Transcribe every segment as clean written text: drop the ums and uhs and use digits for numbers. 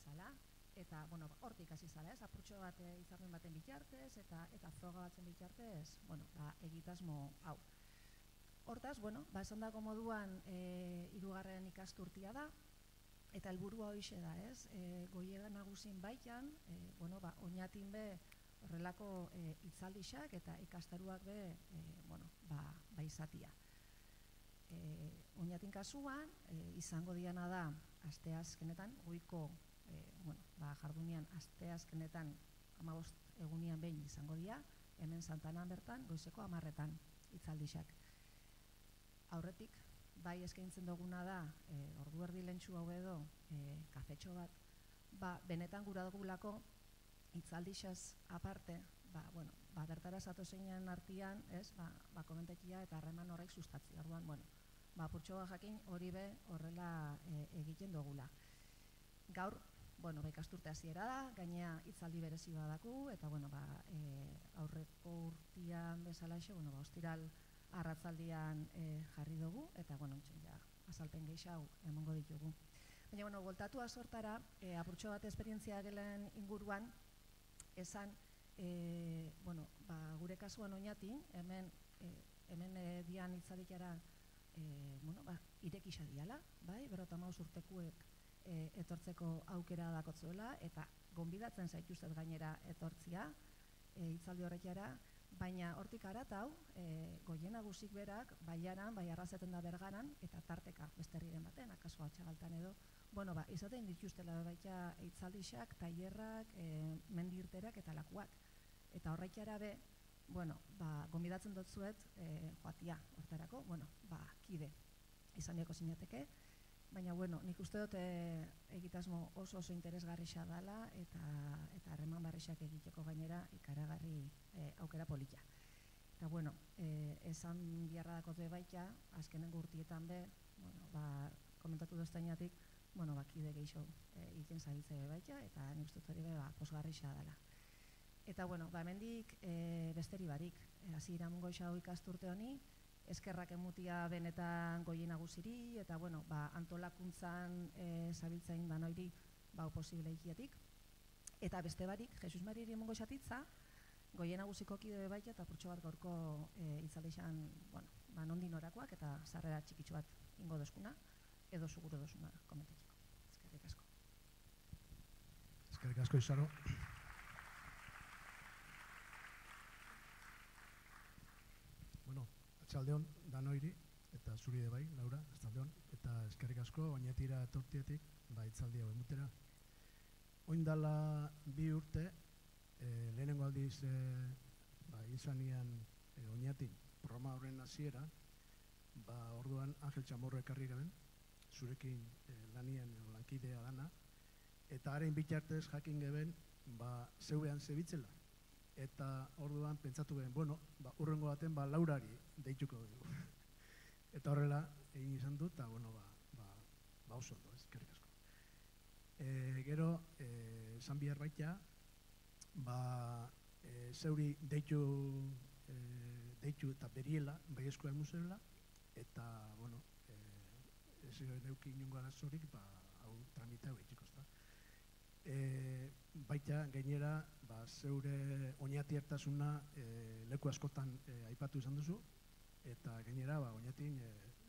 zala, eta, bueno, hortik hasi zala, ez, apurtxo bat hitzarmen baten bitartez, eta froga batzen bitartez, bueno, egitasmo hau. Hortaz, bueno, esan dago moduan hirugarren ikasturtia da, eta helburua hoixe da, ez, goiega nagusin baitan, bueno, oinatin be horrelako hitzaldixak eta ikastaruak be, bueno, izatia. Oinatin kasuan, izango diana da, asteazkenetan, goiko, bueno, jardunian asteazkenetan 15 egunian behin izango dira, hemen Santanan bertan, goizeko 10etan hitzaldixak. Aurretik, bai eskaintzen duguna da, ordu erdi lentsu hau edo, kafetxo bat, benetan gura dugulako hitzaldixaz aparte, bueno, bertara zatozeinen artian, ez, komentatia eta harreman horrek sustatzi. Orduan, bueno, apurtxo jakin hori be horrela egiten dugula. Gaur, bueno, ikasturte hasiera da, gainea hitzaldi berezi badaku, eta, bueno, aurreko urtian bezalaxe, bueno, ostiral arratzaldian jarri dugu, eta, bueno, azalpen gehiago emongo ditugu. Baina, bueno, voltatu azortara, apurtxo bat esperientzia gelen inguruan, esan, bueno, gure kasuan oinatin, hemen dian hitzaldikara, bueno, irekisa diala, bai, 55 urtekuek etortzeko aukera dakotzuela, eta gonbidatzen zaituztet gainera etortzia hitzaldi horretara, baina hortik haratau, goien nagusik berak, baiaran, bai arrazeten da bergaran, eta tarteka beste herriren baten, akaso atxagaltan edo, bueno, izaten dituztela baita hitzaldixak, tailerrak, mendirterak eta lakuak. Eta horretara be, bueno, gonbidatzen dutzuet joatia hortarako, bueno, kide izan diako zinateke, baina, bueno, nik uste dut egitasmo oso interesgarrixa dela eta harreman barrixak egiteko gainera ikaragarri aukera polita. Eta, bueno, esan biharra dakote baita, azkenengo urtietan be, bueno, komentatu doztainatik, bueno, kide gehiago egiten zabiltze baita, eta nik uste dut hori be, posgarrixa dela. Eta, bueno, hemendik besteri barik, hasi iramungo xau ikasturte honi, eskerrak emutia benetan goien nagusiri, eta, bueno, antolakuntzan zabiltzain danoiri posible ikiatik. Eta beste barik, Jesus Mariri emongo xatitza, goien nagusiko kide baita, eta purtsu bat gaurko hitzaldixan, bueno, nondin orakoak, eta sarrera txikitxo bat ingo dozkuna, edo seguro dozuna komentetiko. Eskerrik asko. Eskerrik asko, Isaro. Bueno, atxaldeon danoiri, eta zuri de bai, Laura, atxaldeon, eta eskerrik asko, oinetira etortietik, hitzaldi hau emutera. Oindala 2 urte, lehenengo aldiz izanian oinatin programa horren hasiera, orduan Angel Chamorro ekarri geben, zurekin lanien lankidea dana, eta haren bitartez jakin geben, zeuean zebitzela. Eta orduan pentsatu geben, bueno, urrengo baten Laurari deituko dugu. Eta horrela egin izan dut, eta, bueno, oso ondo, eskerrik asko. Gero, esan bihar baita, zeuri deitu eta beriela, bai eskola museoela, eta, bueno, ez neuki inongo arazorik, hau tramita behitxiko, ez da. Baita, gainera, zeure oinatiertasuna leku askotan aipatu izan duzu, eta gainera, oinatin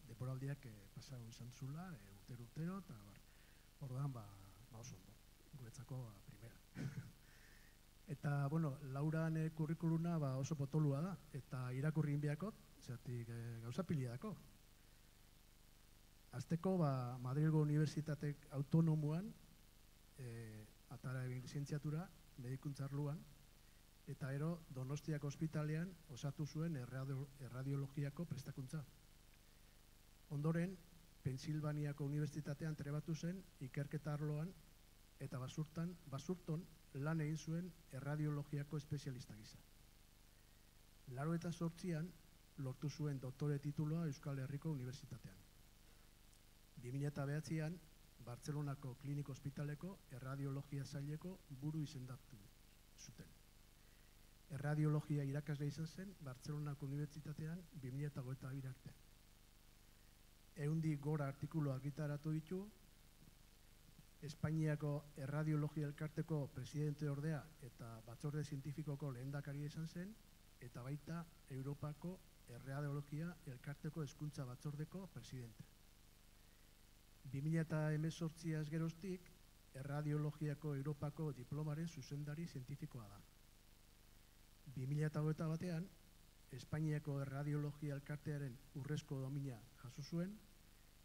deporaldiak pasau izan zula, urtero, eta orduan, oso ondo, guretzako primera. Eta, bueno, Lauran kurrikuluna oso potolua da, eta irakurri inbiakot, zertik gauza pilia dako. Azteko, Madrilgo Unibertsitatek autonomuan, atara egin zientziatura, medikuntzarluan, eta ero Donostiako ospitalean osatu zuen erradiologiako prestakuntza. Ondoren, Pensilvaniako Unibertsitatean trebatu zen ikerketa arloan eta basurton lan egin zuen erradiologiako espezialista gisa. 1988an lortu zuen doktore tituloa Euskal Herriko Unibertsitatean. 2009an Bartzelonako Klinika Ospitaleko erradiologia saileko buru izendatu zuten. Erradiologia irakasle izan zen Bartzelonako Unibertsitatean 2022 arte. 100 gora artikulu argitaratu ditu, Espainiako Erradiologia Elkarteko presidente ordea eta batzorde zientifikoko lehendakari izan zen, eta baita Europako Erradiologia Elkarteko hezkuntza batzordeko presidente. 2018 geroztik, Erradiologiako Europako diplomaren zuzendari zientifikoa da. 2021 batean, Espainiako Erradiologia Elkartearen urrezko domina jaso zuen,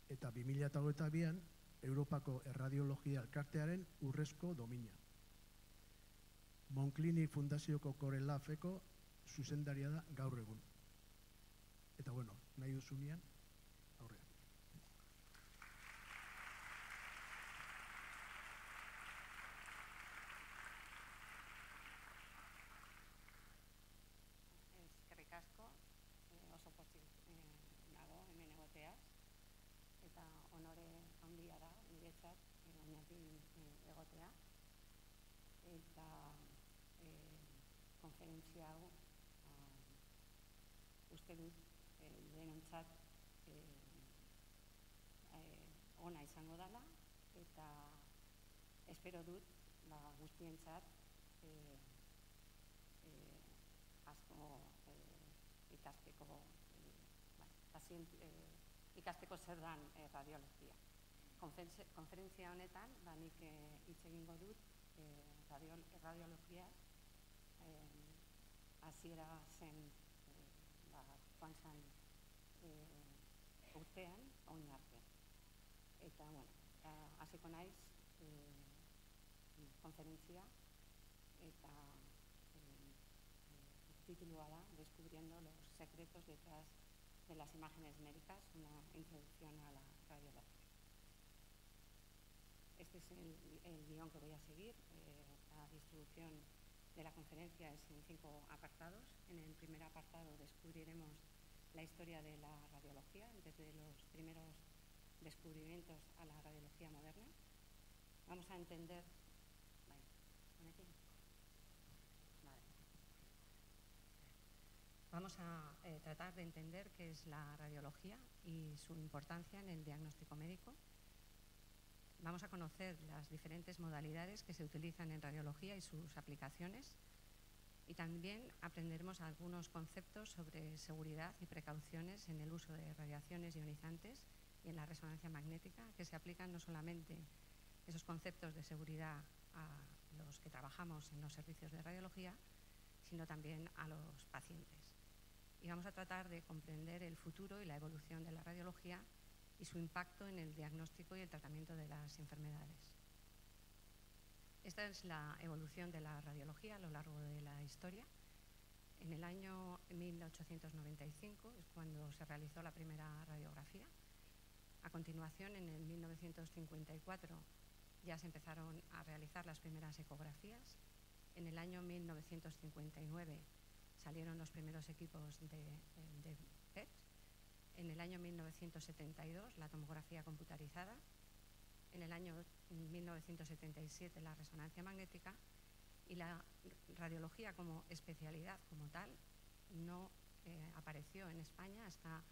eta 2022an, Europako Erradiologia Elkartearen urrezko domina. Monclini Fundazioko Korelafeko zuzendaria da gaur egun. Eta bueno, nahi duzunean, aurrean. Eskerrik asko, oso pozik nago hemen egoteaz, eta honore handia da niretzat oinatik egotea, eta konferentzia hau uste dut denontzat ona izango dela, eta espero dut guztientzat asko ikasteko zer dan radiologia. Konferentzia honetan nik hitz egingo dut radiologia hasiera zen joan zen urtean oin arte. Eta, hasiko naiz konferentzia eta titulua da Descubriendo los secretos detrás de las imágenes médicas, una introducción a la radiología. Este es el guión que voy a seguir. La distribución de la conferencia es en 5 apartados. En el primer apartado descubriremos la historia de la radiología, desde los primeros descubrimientos a la radiología moderna. Vamos a entender... Vamos a tratar de entender qué es la radiología y su importancia en el diagnóstico médico. Vamos a conocer las diferentes modalidades que se utilizan en radiología y sus aplicaciones. Y también aprenderemos algunos conceptos sobre seguridad y precauciones en el uso de radiaciones ionizantes y en la resonancia magnética, que se aplican no solamente esos conceptos de seguridad a los que trabajamos en los servicios de radiología, sino también a los pacientes. Y vamos a tratar de comprender el futuro y la evolución de la radiología y su impacto en el diagnóstico y el tratamiento de las enfermedades. Esta es la evolución de la radiología a lo largo de la historia. En el año 1895 es cuando se realizó la primera radiografía. A continuación, en el 1954, ya se empezaron a realizar las primeras ecografías. En el año 1959 salieron los primeros equipos de PET. En el año 1972 la tomografía computarizada. En el año 1977 la resonancia magnética, y la radiología como especialidad como tal no apareció en España hasta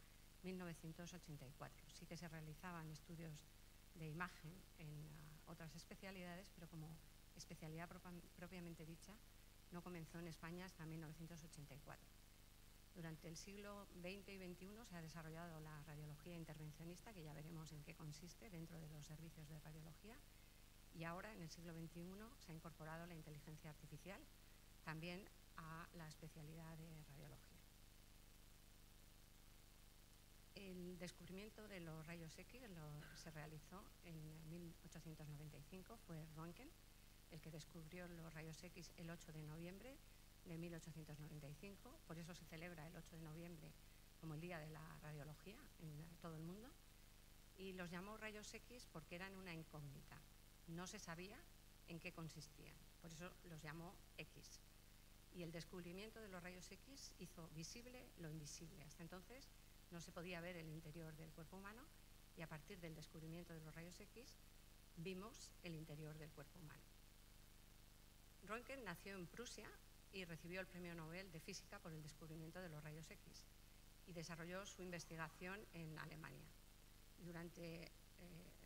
1984. Sí que se realizaban estudios de imagen en otras especialidades, pero como especialidad propiamente dicha no comenzó en España hasta 1984. Durante el siglo XX y XXI se ha desarrollado la radiología intervencionista, que ya veremos en qué consiste dentro de los servicios de radiología, y ahora en el siglo XXI se ha incorporado la inteligencia artificial también a la especialidad de radiología. El descubrimiento de los rayos X se realizó en 1895, fue Röntgen el que descubrió los rayos X el 8 de noviembre de 1895, por eso se celebra el 8 de noviembre como el Día de la Radiología en todo el mundo, y los llamó rayos X porque eran una incógnita, no se sabía en qué consistían, por eso los llamó X. Y el descubrimiento de los rayos X hizo visible lo invisible. Hasta entonces no se podía ver el interior del cuerpo humano, y a partir del descubrimiento de los rayos X vimos el interior del cuerpo humano. Röntgen nació en Prusia y recibió el Premio Nobel de Física por el descubrimiento de los rayos X, y desarrolló su investigación en Alemania. Durante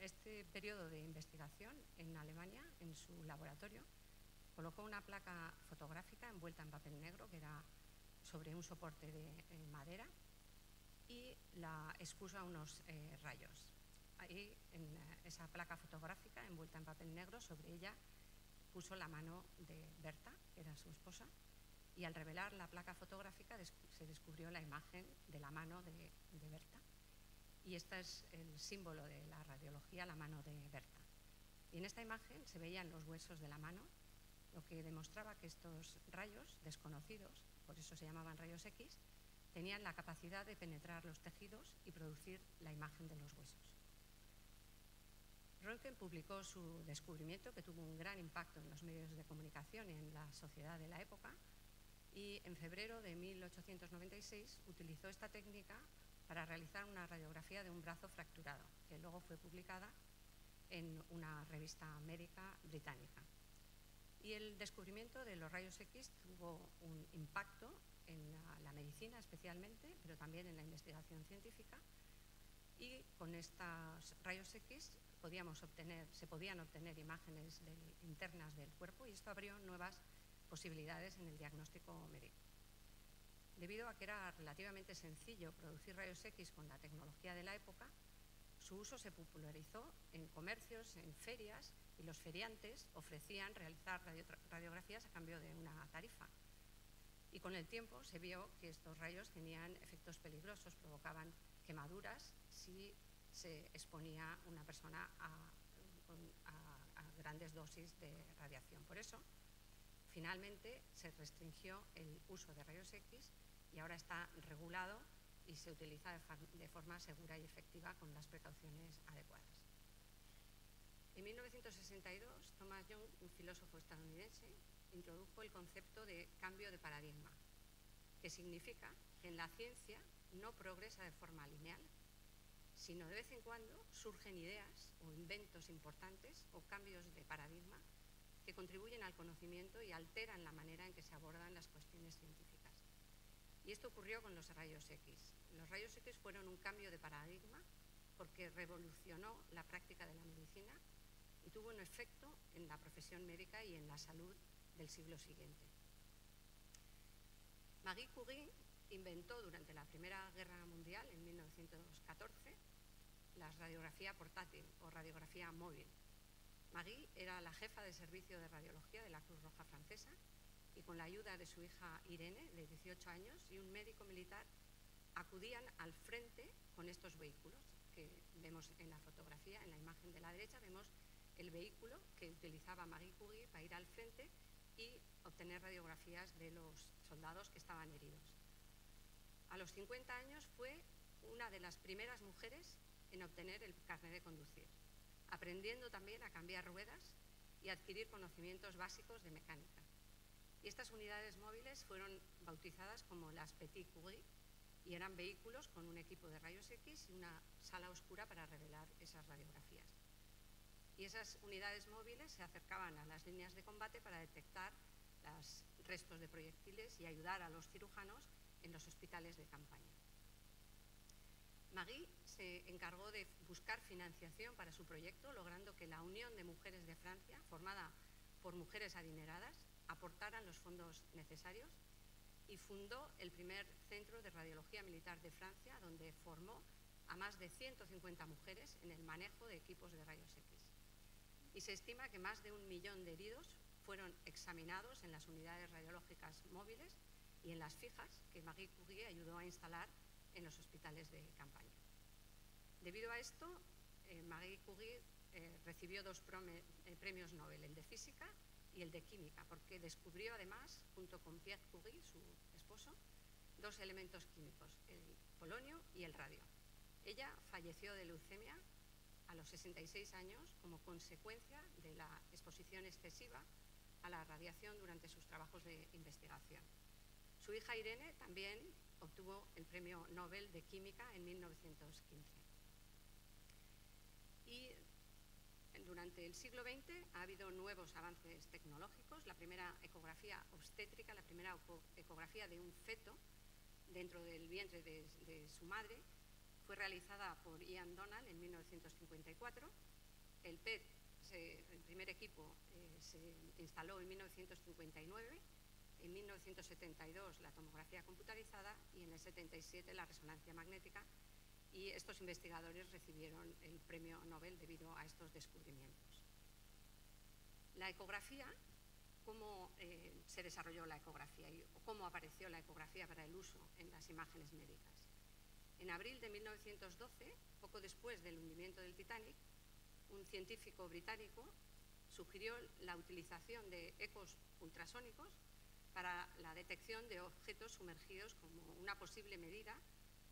este periodo de investigación en Alemania, en su laboratorio, colocó una placa fotográfica envuelta en papel negro que era sobre un soporte de madera y la expuso a unos rayos. Ahí, en esa placa fotográfica envuelta en papel negro, sobre ella puso la mano de Berta, que era su esposa, y al revelar la placa fotográfica se descubrió la imagen de la mano de Berta. Y este es el símbolo de la radiología, la mano de Berta. Y en esta imagen se veían los huesos de la mano, lo que demostraba que estos rayos desconocidos, por eso se llamaban rayos X, tenían la capacidad de penetrar los tejidos y producir la imagen de los huesos. Röntgen publicó su descubrimiento, que tuvo un gran impacto en los medios de comunicación y en la sociedad de la época, y en febrero de 1896 utilizó esta técnica para realizar una radiografía de un brazo fracturado, que luego fue publicada en una revista médica británica. Y el descubrimiento de los rayos X tuvo un impacto en la medicina especialmente, pero también en la investigación científica, y con estos rayos X se podían obtener imágenes internas del cuerpo, y esto abrió nuevas posibilidades en el diagnóstico médico. Debido a que era relativamente sencillo producir rayos X con la tecnología de la época, su uso se popularizó en comercios, en ferias, y los feriantes ofrecían realizar radiografías a cambio de una tarifa. Y con el tiempo se vio que estos rayos tenían efectos peligrosos, provocaban quemaduras si se exponía una persona a grandes dosis de radiación. Por eso, finalmente se restringió el uso de rayos X y ahora está regulado y se utiliza de forma segura y efectiva con las precauciones adecuadas. En 1962, Thomas Young, un filósofo estadounidense, introdujo el concepto de cambio de paradigma, que significa que en la ciencia no progresa de forma lineal, sino de vez en cuando surgen ideas o inventos importantes o cambios de paradigma que contribuyen al conocimiento y alteran la manera en que se abordan las cuestiones científicas. Y esto ocurrió con los rayos X. Los rayos X fueron un cambio de paradigma porque revolucionó la práctica de la medicina y tuvo un efecto en la profesión médica y en la salud del siglo siguiente. Marie Curie inventó durante la Primera Guerra Mundial, en 1914, la radiografía portátil o radiografía móvil. Marie era la jefa de servicio de radiología de la Cruz Roja Francesa y con la ayuda de su hija Irene, de 18 años, y un médico militar, acudían al frente con estos vehículos que vemos en la fotografía. En la imagen de la derecha vemos el vehículo que utilizaba Marie Curie para ir al frente y obtener radiografías de los soldados que estaban heridos. A los 50 años fue una de las primeras mujeres en obtener el carnet de conducir, aprendiendo también a cambiar ruedas y adquirir conocimientos básicos de mecánica. Y estas unidades móviles fueron bautizadas como las Petit Curie y eran vehículos con un equipo de rayos X y una sala oscura para revelar esas radiografías. Y esas unidades móviles se acercaban a las líneas de combate para detectar los restos de proyectiles y ayudar a los cirujanos en los hospitales de campaña. Marie se encargó de buscar financiación para su proyecto, logrando que la Unión de Mujeres de Francia, formada por mujeres adineradas, aportaran los fondos necesarios y fundó el primer centro de radiología militar de Francia, donde formó a más de 150 mujeres en el manejo de equipos de rayos X. Y se estima que más de 1 millón de heridos fueron examinados en las unidades radiológicas móviles y en las fijas que Marie Curie ayudó a instalar en los hospitales de campaña. Debido a esto, Marie Curie recibió 2 premios Nobel, el de física y el de química, porque descubrió además, junto con Pierre Curie, su esposo, 2 elementos químicos, el polonio y el radio. Ella falleció de leucemia a los 66 años como consecuencia de la exposición excesiva a la radiación durante sus trabajos de investigación. Su hija Irene también obtuvo el premio Nobel de Química en 1915. Y durante el siglo XX ha habido nuevos avances tecnológicos. La primera ecografía obstétrica, la primera ecografía de un feto dentro del vientre de su madre, fue realizada por Ian Donald en 1954. El PET, el primer equipo, se instaló en 1959. En 1972 la tomografía computarizada y en el 77 la resonancia magnética, y estos investigadores recibieron el premio Nobel debido a estos descubrimientos. La ecografía, ¿cómo se desarrolló la ecografía y cómo apareció la ecografía para el uso en las imágenes médicas? En abril de 1912, poco después del hundimiento del Titanic, un científico británico sugirió la utilización de ecos ultrasónicos para la detección de objetos sumergidos como una posible medida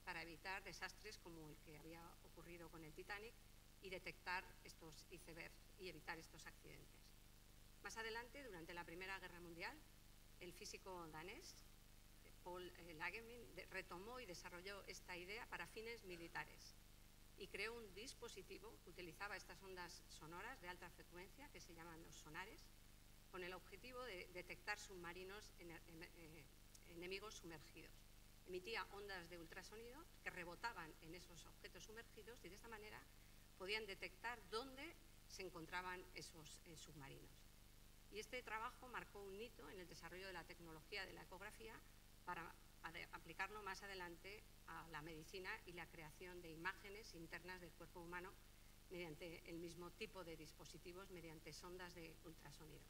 para evitar desastres como el que había ocurrido con el Titanic y detectar estos icebergs y evitar estos accidentes. Más adelante, durante la Primera Guerra Mundial, el físico danés Paul Lagemin retomó y desarrolló esta idea para fines militares y creó un dispositivo que utilizaba estas ondas sonoras de alta frecuencia que se llaman los sonares, con el objetivo de detectar submarinos enemigos sumergidos. Emitía ondas de ultrasonido que rebotaban en esos objetos sumergidos y de esta manera podían detectar dónde se encontraban esos submarinos. Y este trabajo marcó un hito en el desarrollo de la tecnología de la ecografía para aplicarlo más adelante a la medicina y la creación de imágenes internas del cuerpo humano mediante el mismo tipo de dispositivos, mediante sondas de ultrasonidos.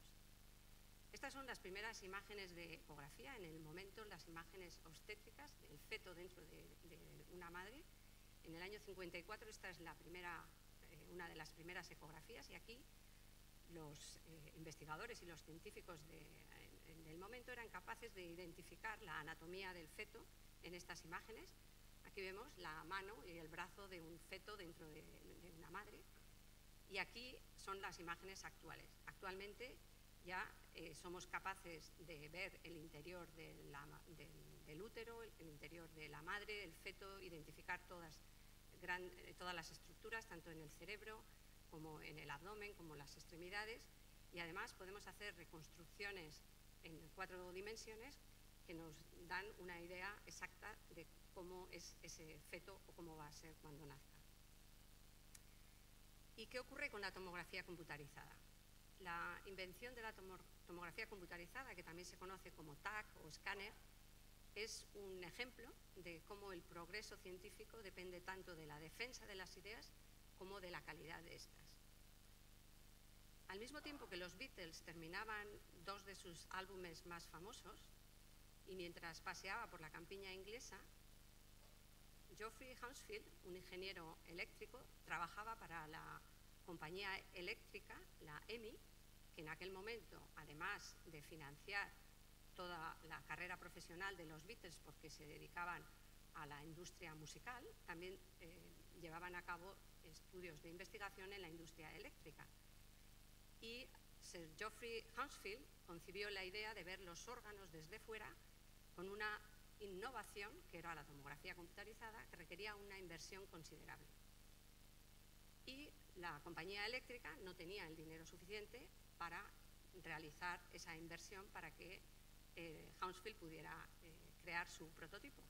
Estas son las primeras imágenes de ecografía, en el momento las imágenes obstétricas del feto dentro de una madre. En el año 54 esta es una de las primeras ecografías, y aquí los investigadores y los científicos del momento eran capaces de identificar la anatomía del feto en estas imágenes. Aquí vemos la mano y el brazo de un feto dentro de una madre, y aquí son las imágenes actuales. Actualmente ya somos capaces de ver el interior del útero, el interior de la madre, el feto, identificar todas las estructuras, tanto en el cerebro como en el abdomen, como las extremidades, y además podemos hacer reconstrucciones en 4 dimensiones que nos dan una idea exacta de cómo es ese feto o cómo va a ser cuando nazca. ¿Y qué ocurre con la tomografía computarizada? La invención de la tomografía computarizada, que también se conoce como TAC o escáner, es un ejemplo de cómo el progreso científico depende tanto de la defensa de las ideas como de la calidad de estas. Al mismo tiempo que los Beatles terminaban 2 de sus álbumes más famosos, y mientras paseaba por la campiña inglesa, Geoffrey Hounsfield, un ingeniero eléctrico, trabajaba para la compañía eléctrica, la EMI, que en aquel momento, además de financiar toda la carrera profesional de los Beatles porque se dedicaban a la industria musical, también llevaban a cabo estudios de investigación en la industria eléctrica. Y Sir Geoffrey Hounsfield concibió la idea de ver los órganos desde fuera con una innovación, que era la tomografía computarizada, que requería una inversión considerable. Y la compañía eléctrica no tenía el dinero suficiente para realizar esa inversión para que Hounsfield pudiera crear su prototipo.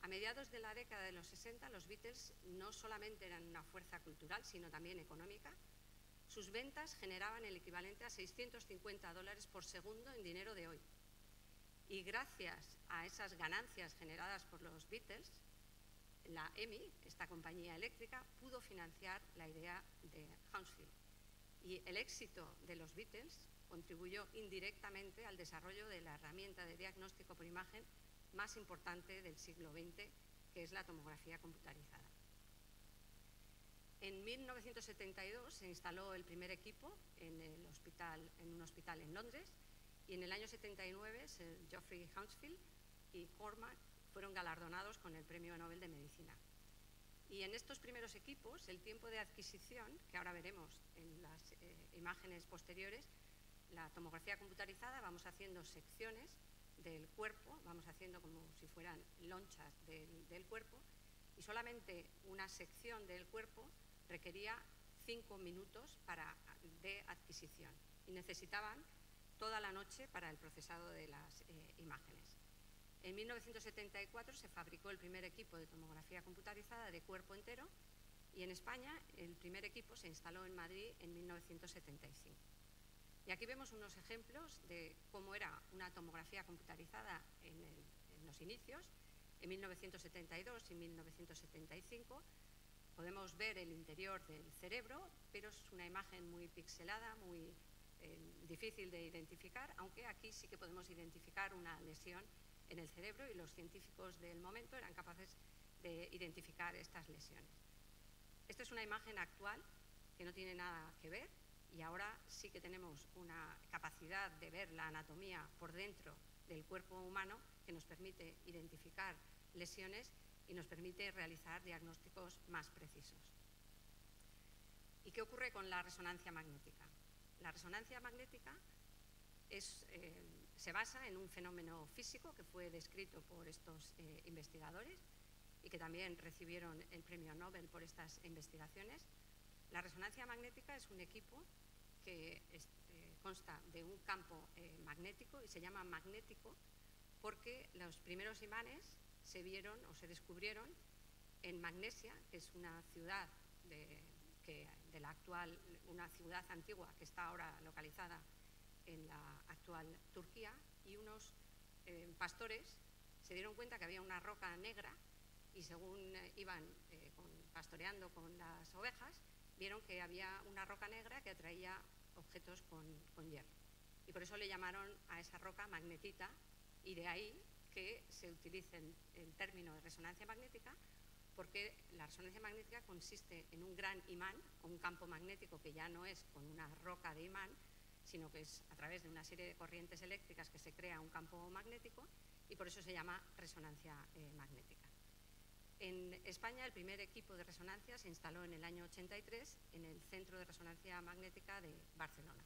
A mediados de la década de los 60, los Beatles no solamente eran una fuerza cultural, sino también económica. Sus ventas generaban el equivalente a $650 por segundo en dinero de hoy. Y gracias a esas ganancias generadas por los Beatles, la EMI, esta compañía eléctrica, pudo financiar la idea de Hounsfield. Y el éxito de los Beatles contribuyó indirectamente al desarrollo de la herramienta de diagnóstico por imagen más importante del siglo XX, que es la tomografía computarizada. En 1972 se instaló el primer equipo en un hospital en Londres, y en el año 79 Sir Geoffrey Hounsfield y Cormac fueron galardonados con el Premio Nobel de Medicina. Y en estos primeros equipos, el tiempo de adquisición, que ahora veremos en las imágenes posteriores, la tomografía computarizada, vamos haciendo secciones del cuerpo, vamos haciendo como si fueran lonchas del cuerpo, y solamente una sección del cuerpo requería 5 minutos de adquisición, y necesitaban toda la noche para el procesado de las imágenes. En 1974 se fabricó el primer equipo de tomografía computarizada de cuerpo entero y en España el primer equipo se instaló en Madrid en 1975. Y aquí vemos unos ejemplos de cómo era una tomografía computarizada en los inicios, en 1972 y 1975. Podemos ver el interior del cerebro, pero es una imagen muy pixelada, muy difícil de identificar, aunque aquí sí que podemos identificar una lesión en el cerebro y los científicos del momento eran capaces de identificar estas lesiones. Esta es una imagen actual que no tiene nada que ver y ahora sí que tenemos una capacidad de ver la anatomía por dentro del cuerpo humano que nos permite identificar lesiones y nos permite realizar diagnósticos más precisos. ¿Y qué ocurre con la resonancia magnética? La resonancia magnética se basa en un fenómeno físico que fue descrito por estos investigadores y que también recibieron el premio Nobel por estas investigaciones. La resonancia magnética es un equipo que consta de un campo magnético y se llama magnético porque los primeros imanes se vieron o se descubrieron en Magnesia, que es una ciudad una ciudad antigua que está ahora localizada en la actual Turquía, y unos pastores se dieron cuenta que había una roca negra y según iban pastoreando con las ovejas, vieron que había una roca negra que atraía objetos con hierro. Y por eso le llamaron a esa roca magnetita, y de ahí que se utilice el término de resonancia magnética, porque la resonancia magnética consiste en un gran imán o un campo magnético que ya no es con una roca de imán, sino que es a través de una serie de corrientes eléctricas que se crea un campo magnético y por eso se llama resonancia magnética. En España el primer equipo de resonancia se instaló en el año 83 en el Centro de Resonancia Magnética de Barcelona.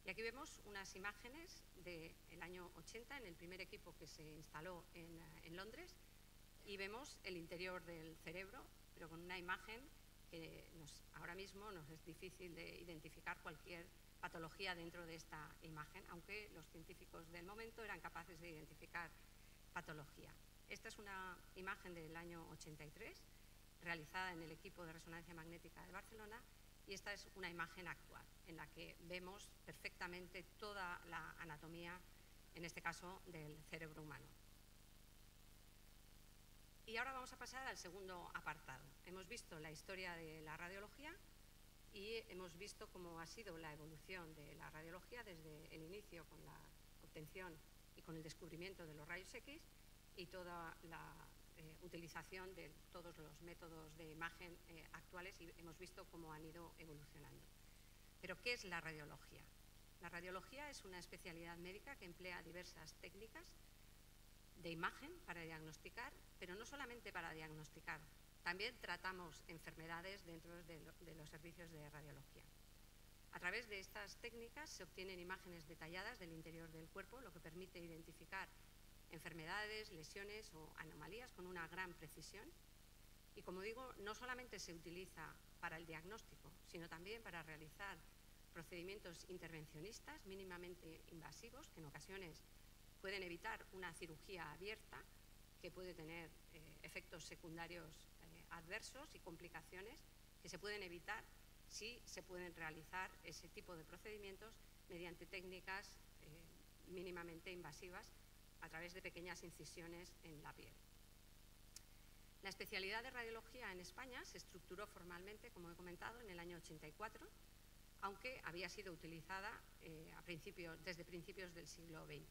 Y aquí vemos unas imágenes del año 80 en el primer equipo que se instaló en Londres y vemos el interior del cerebro, pero con una imagen que ahora mismo nos es difícil de identificar cualquier patología dentro de esta imagen, aunque los científicos del momento eran capaces de identificar patología. Esta es una imagen del año 83, realizada en el equipo de resonancia magnética de Barcelona, y esta es una imagen actual, en la que vemos perfectamente toda la anatomía, en este caso, del cerebro humano. Y ahora vamos a pasar al segundo apartado. Hemos visto la historia de la radiología y hemos visto cómo ha sido la evolución de la radiología desde el inicio con la obtención y con el descubrimiento de los rayos X y toda la utilización de todos los métodos de imagen actuales, y hemos visto cómo han ido evolucionando. Pero, ¿qué es la radiología? La radiología es una especialidad médica que emplea diversas técnicas de imagen para diagnosticar, pero no solamente para diagnosticar, también tratamos enfermedades dentro de los servicios de radiología. A través de estas técnicas se obtienen imágenes detalladas del interior del cuerpo, lo que permite identificar enfermedades, lesiones o anomalías con una gran precisión. Y como digo, no solamente se utiliza para el diagnóstico, sino también para realizar procedimientos intervencionistas mínimamente invasivos, que en ocasiones pueden evitar una cirugía abierta, que puede tener efectos secundarios adversos y complicaciones que se pueden evitar si se pueden realizar ese tipo de procedimientos mediante técnicas mínimamente invasivas a través de pequeñas incisiones en la piel. La especialidad de radiología en España se estructuró formalmente, como he comentado, en el año 84, aunque había sido utilizada desde principios del siglo XX.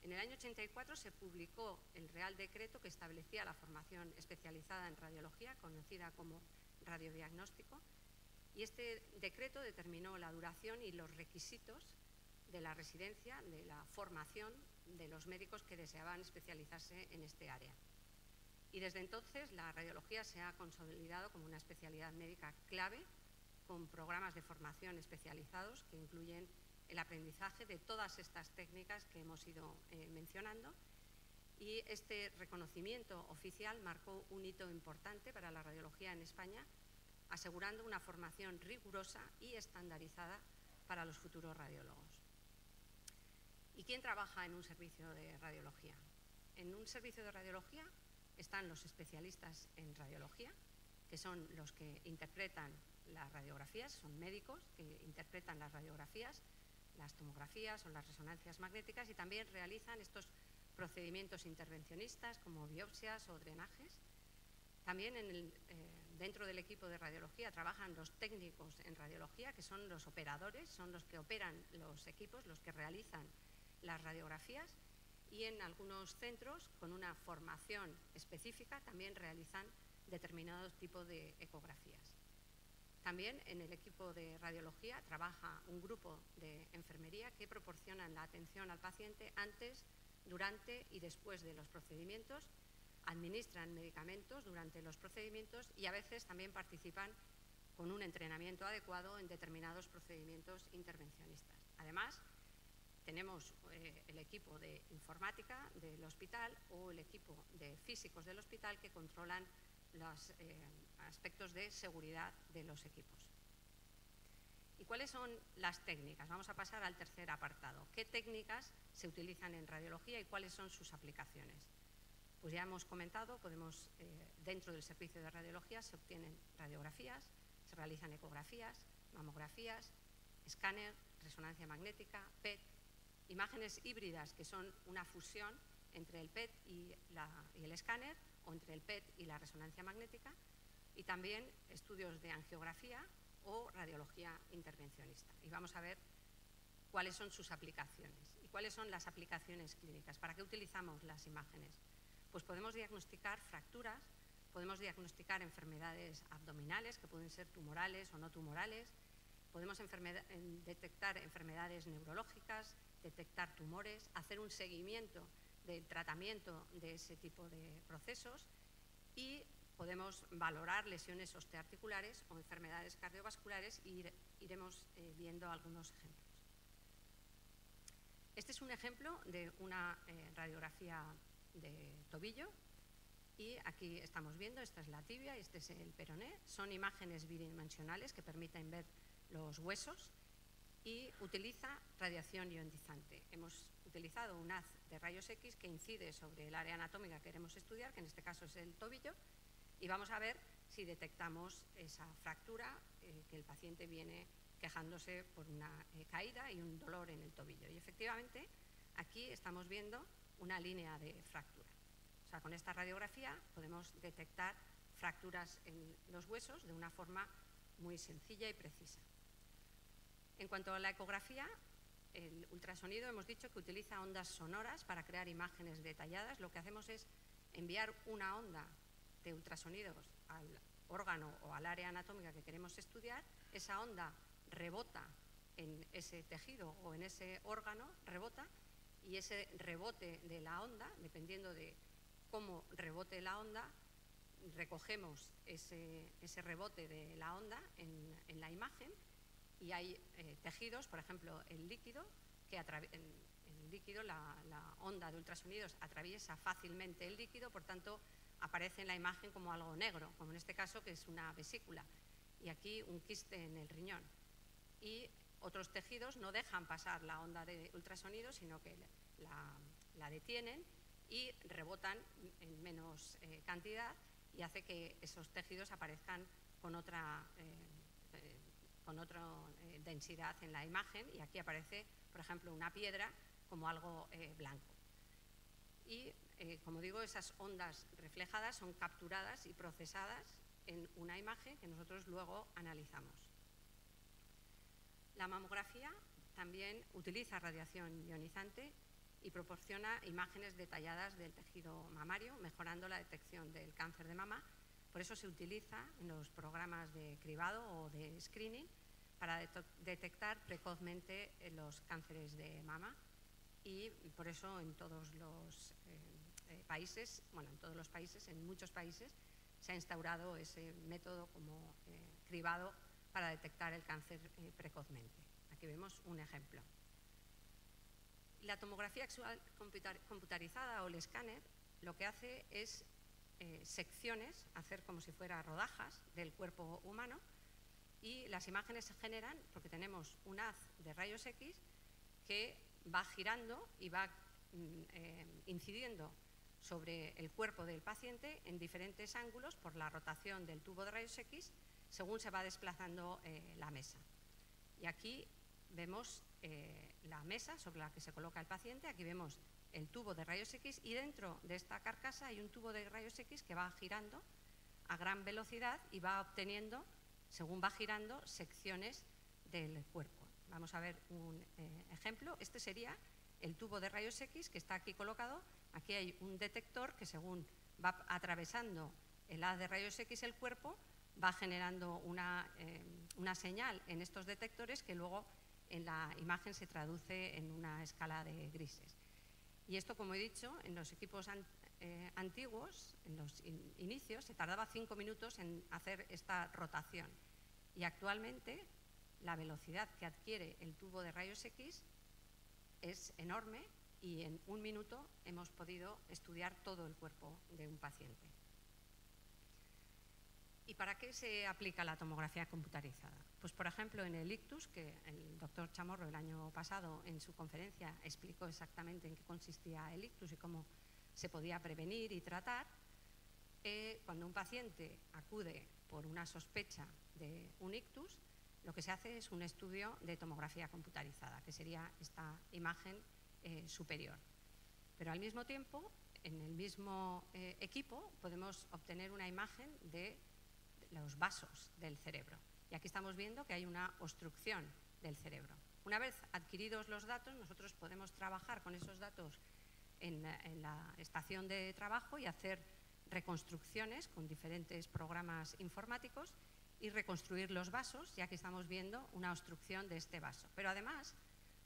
En el año 84 se publicó el Real Decreto que establecía la formación especializada en radiología, conocida como radiodiagnóstico, y este decreto determinó la duración y los requisitos de la residencia, de la formación de los médicos que deseaban especializarse en este área. Y desde entonces la radiología se ha consolidado como una especialidad médica clave, con programas de formación especializados que incluyen el aprendizaje de todas estas técnicas que hemos ido mencionando, y este reconocimiento oficial marcó un hito importante para la radiología en España, asegurando una formación rigurosa y estandarizada para los futuros radiólogos. ¿Y quién trabaja en un servicio de radiología? En un servicio de radiología están los especialistas en radiología, que son los que interpretan las radiografías, son médicos que interpretan las radiografías, las tomografías o las resonancias magnéticas, y también realizan estos procedimientos intervencionistas como biopsias o drenajes. También dentro del equipo de radiología trabajan los técnicos en radiología, que son los operadores, son los que operan los equipos, los que realizan las radiografías, y en algunos centros con una formación específica también realizan determinados tipos de ecografías. También en el equipo de radiología trabaja un grupo de enfermería que proporcionan la atención al paciente antes, durante y después de los procedimientos, administran medicamentos durante los procedimientos y a veces también participan con un entrenamiento adecuado en determinados procedimientos intervencionistas. Además, tenemos el equipo de informática del hospital o el equipo de físicos del hospital que controlan los aspectos de seguridad de los equipos. ¿Y cuáles son las técnicas? Vamos a pasar al tercer apartado. ¿Qué técnicas se utilizan en radiología y cuáles son sus aplicaciones? Pues ya hemos comentado, dentro del servicio de radiología se obtienen radiografías, se realizan ecografías, mamografías, escáner, resonancia magnética, PET, imágenes híbridas, que son una fusión entre el PET y el escáner, o entre el PET y la resonancia magnética, y también estudios de angiografía o radiología intervencionista. Y vamos a ver cuáles son sus aplicaciones y cuáles son las aplicaciones clínicas. ¿Para qué utilizamos las imágenes? Pues podemos diagnosticar fracturas, podemos diagnosticar enfermedades abdominales, que pueden ser tumorales o no tumorales, podemos detectar enfermedades neurológicas, detectar tumores, hacer un seguimiento del tratamiento de ese tipo de procesos y podemos valorar lesiones osteoarticulares o enfermedades cardiovasculares y iremos viendo algunos ejemplos. Este es un ejemplo de una radiografía de tobillo y aquí estamos viendo, esta es la tibia y este es el peroné. Son imágenes bidimensionales que permiten ver los huesos y utiliza radiación ionizante. Hemos utilizado un haz de rayos X que incide sobre el área anatómica que queremos estudiar, que en este caso es el tobillo, y vamos a ver si detectamos esa fractura que el paciente viene quejándose por una caída y un dolor en el tobillo. Y efectivamente aquí estamos viendo una línea de fractura. O sea, con esta radiografía podemos detectar fracturas en los huesos de una forma muy sencilla y precisa. En cuanto a la ecografía, el ultrasonido hemos dicho que utiliza ondas sonoras para crear imágenes detalladas. Lo que hacemos es enviar una onda de ultrasonidos al órgano o al área anatómica que queremos estudiar. Esa onda rebota en ese tejido o en ese órgano, rebota, y ese rebote de la onda, dependiendo de cómo rebote la onda, recogemos ese rebote de la onda en la imagen. Y hay tejidos, por ejemplo, el líquido, que el líquido, la onda de ultrasonidos atraviesa fácilmente el líquido, por tanto aparece en la imagen como algo negro, como en este caso que es una vesícula, y aquí un quiste en el riñón. Y otros tejidos no dejan pasar la onda de ultrasonido, sino que la detienen y rebotan en menos cantidad y hace que esos tejidos aparezcan con otra densidad en la imagen, y aquí aparece, por ejemplo, una piedra como algo blanco. Y, como digo, esas ondas reflejadas son capturadas y procesadas en una imagen que nosotros luego analizamos. La mamografía también utiliza radiación ionizante y proporciona imágenes detalladas del tejido mamario, mejorando la detección del cáncer de mama. Por eso se utiliza en los programas de cribado o de screening para detectar precozmente los cánceres de mama, y por eso en todos los países, en muchos países se ha instaurado ese método como cribado para detectar el cáncer precozmente. Aquí vemos un ejemplo. La tomografía axial computarizada o el escáner lo que hace es secciones, hacer como si fuera rodajas del cuerpo humano, y las imágenes se generan porque tenemos un haz de rayos X que va girando y va incidiendo sobre el cuerpo del paciente en diferentes ángulos por la rotación del tubo de rayos X según se va desplazando la mesa. Y aquí vemos la mesa sobre la que se coloca el paciente, aquí vemos el tubo de rayos X y dentro de esta carcasa hay un tubo de rayos X que va girando a gran velocidad y va obteniendo, según va girando, secciones del cuerpo. Vamos a ver un ejemplo. Este sería el tubo de rayos X que está aquí colocado. Aquí hay un detector que según va atravesando el haz de rayos X el cuerpo, va generando una señal en estos detectores que luego en la imagen se traduce en una escala de grises. Y esto, como he dicho, en los equipos antiguos, en los inicios, se tardaba 5 minutos en hacer esta rotación. Y actualmente la velocidad que adquiere el tubo de rayos X es enorme y en 1 minuto hemos podido estudiar todo el cuerpo de un paciente. ¿Y para qué se aplica la tomografía computarizada? Pues, por ejemplo, en el ictus, que el doctor Chamorro el año pasado en su conferencia explicó exactamente en qué consistía el ictus y cómo se podía prevenir y tratar, cuando un paciente acude por una sospecha de un ictus, lo que se hace es un estudio de tomografía computarizada, que sería esta imagen superior. Pero al mismo tiempo, en el mismo equipo, podemos obtener una imagen de los vasos del cerebro. Y aquí estamos viendo que hay una obstrucción del cerebro. Una vez adquiridos los datos, nosotros podemos trabajar con esos datos en la estación de trabajo y hacer reconstrucciones con diferentes programas informáticos y reconstruir los vasos, ya que estamos viendo una obstrucción de este vaso. Pero además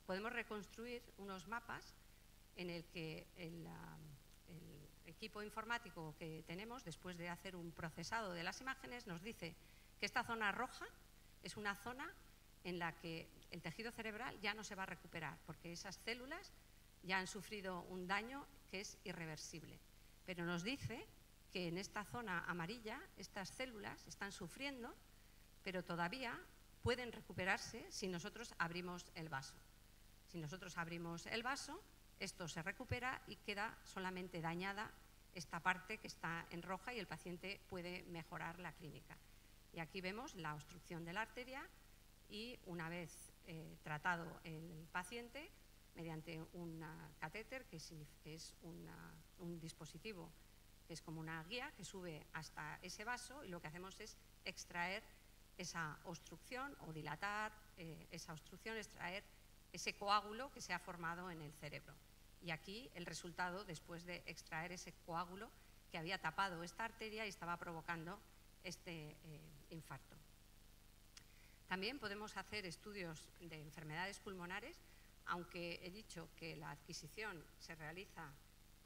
podemos reconstruir unos mapas en el que el equipo informático que tenemos, después de hacer un procesado de las imágenes, nos dice que esta zona roja es una zona en la que el tejido cerebral ya no se va a recuperar, porque esas células ya han sufrido un daño que es irreversible. Pero nos dice que en esta zona amarilla estas células están sufriendo, pero todavía pueden recuperarse si nosotros abrimos el vaso. Si nosotros abrimos el vaso, esto se recupera y queda solamente dañada esta parte que está en roja y el paciente puede mejorar la clínica. Y aquí vemos la obstrucción de la arteria y una vez tratado el paciente mediante un catéter, que es un dispositivo que es como una guía que sube hasta ese vaso, y lo que hacemos es extraer esa obstrucción o dilatar esa obstrucción, extraer ese coágulo que se ha formado en el cerebro. Y aquí el resultado después de extraer ese coágulo que había tapado esta arteria y estaba provocando este infarto. También podemos hacer estudios de enfermedades pulmonares, aunque he dicho que la adquisición se realiza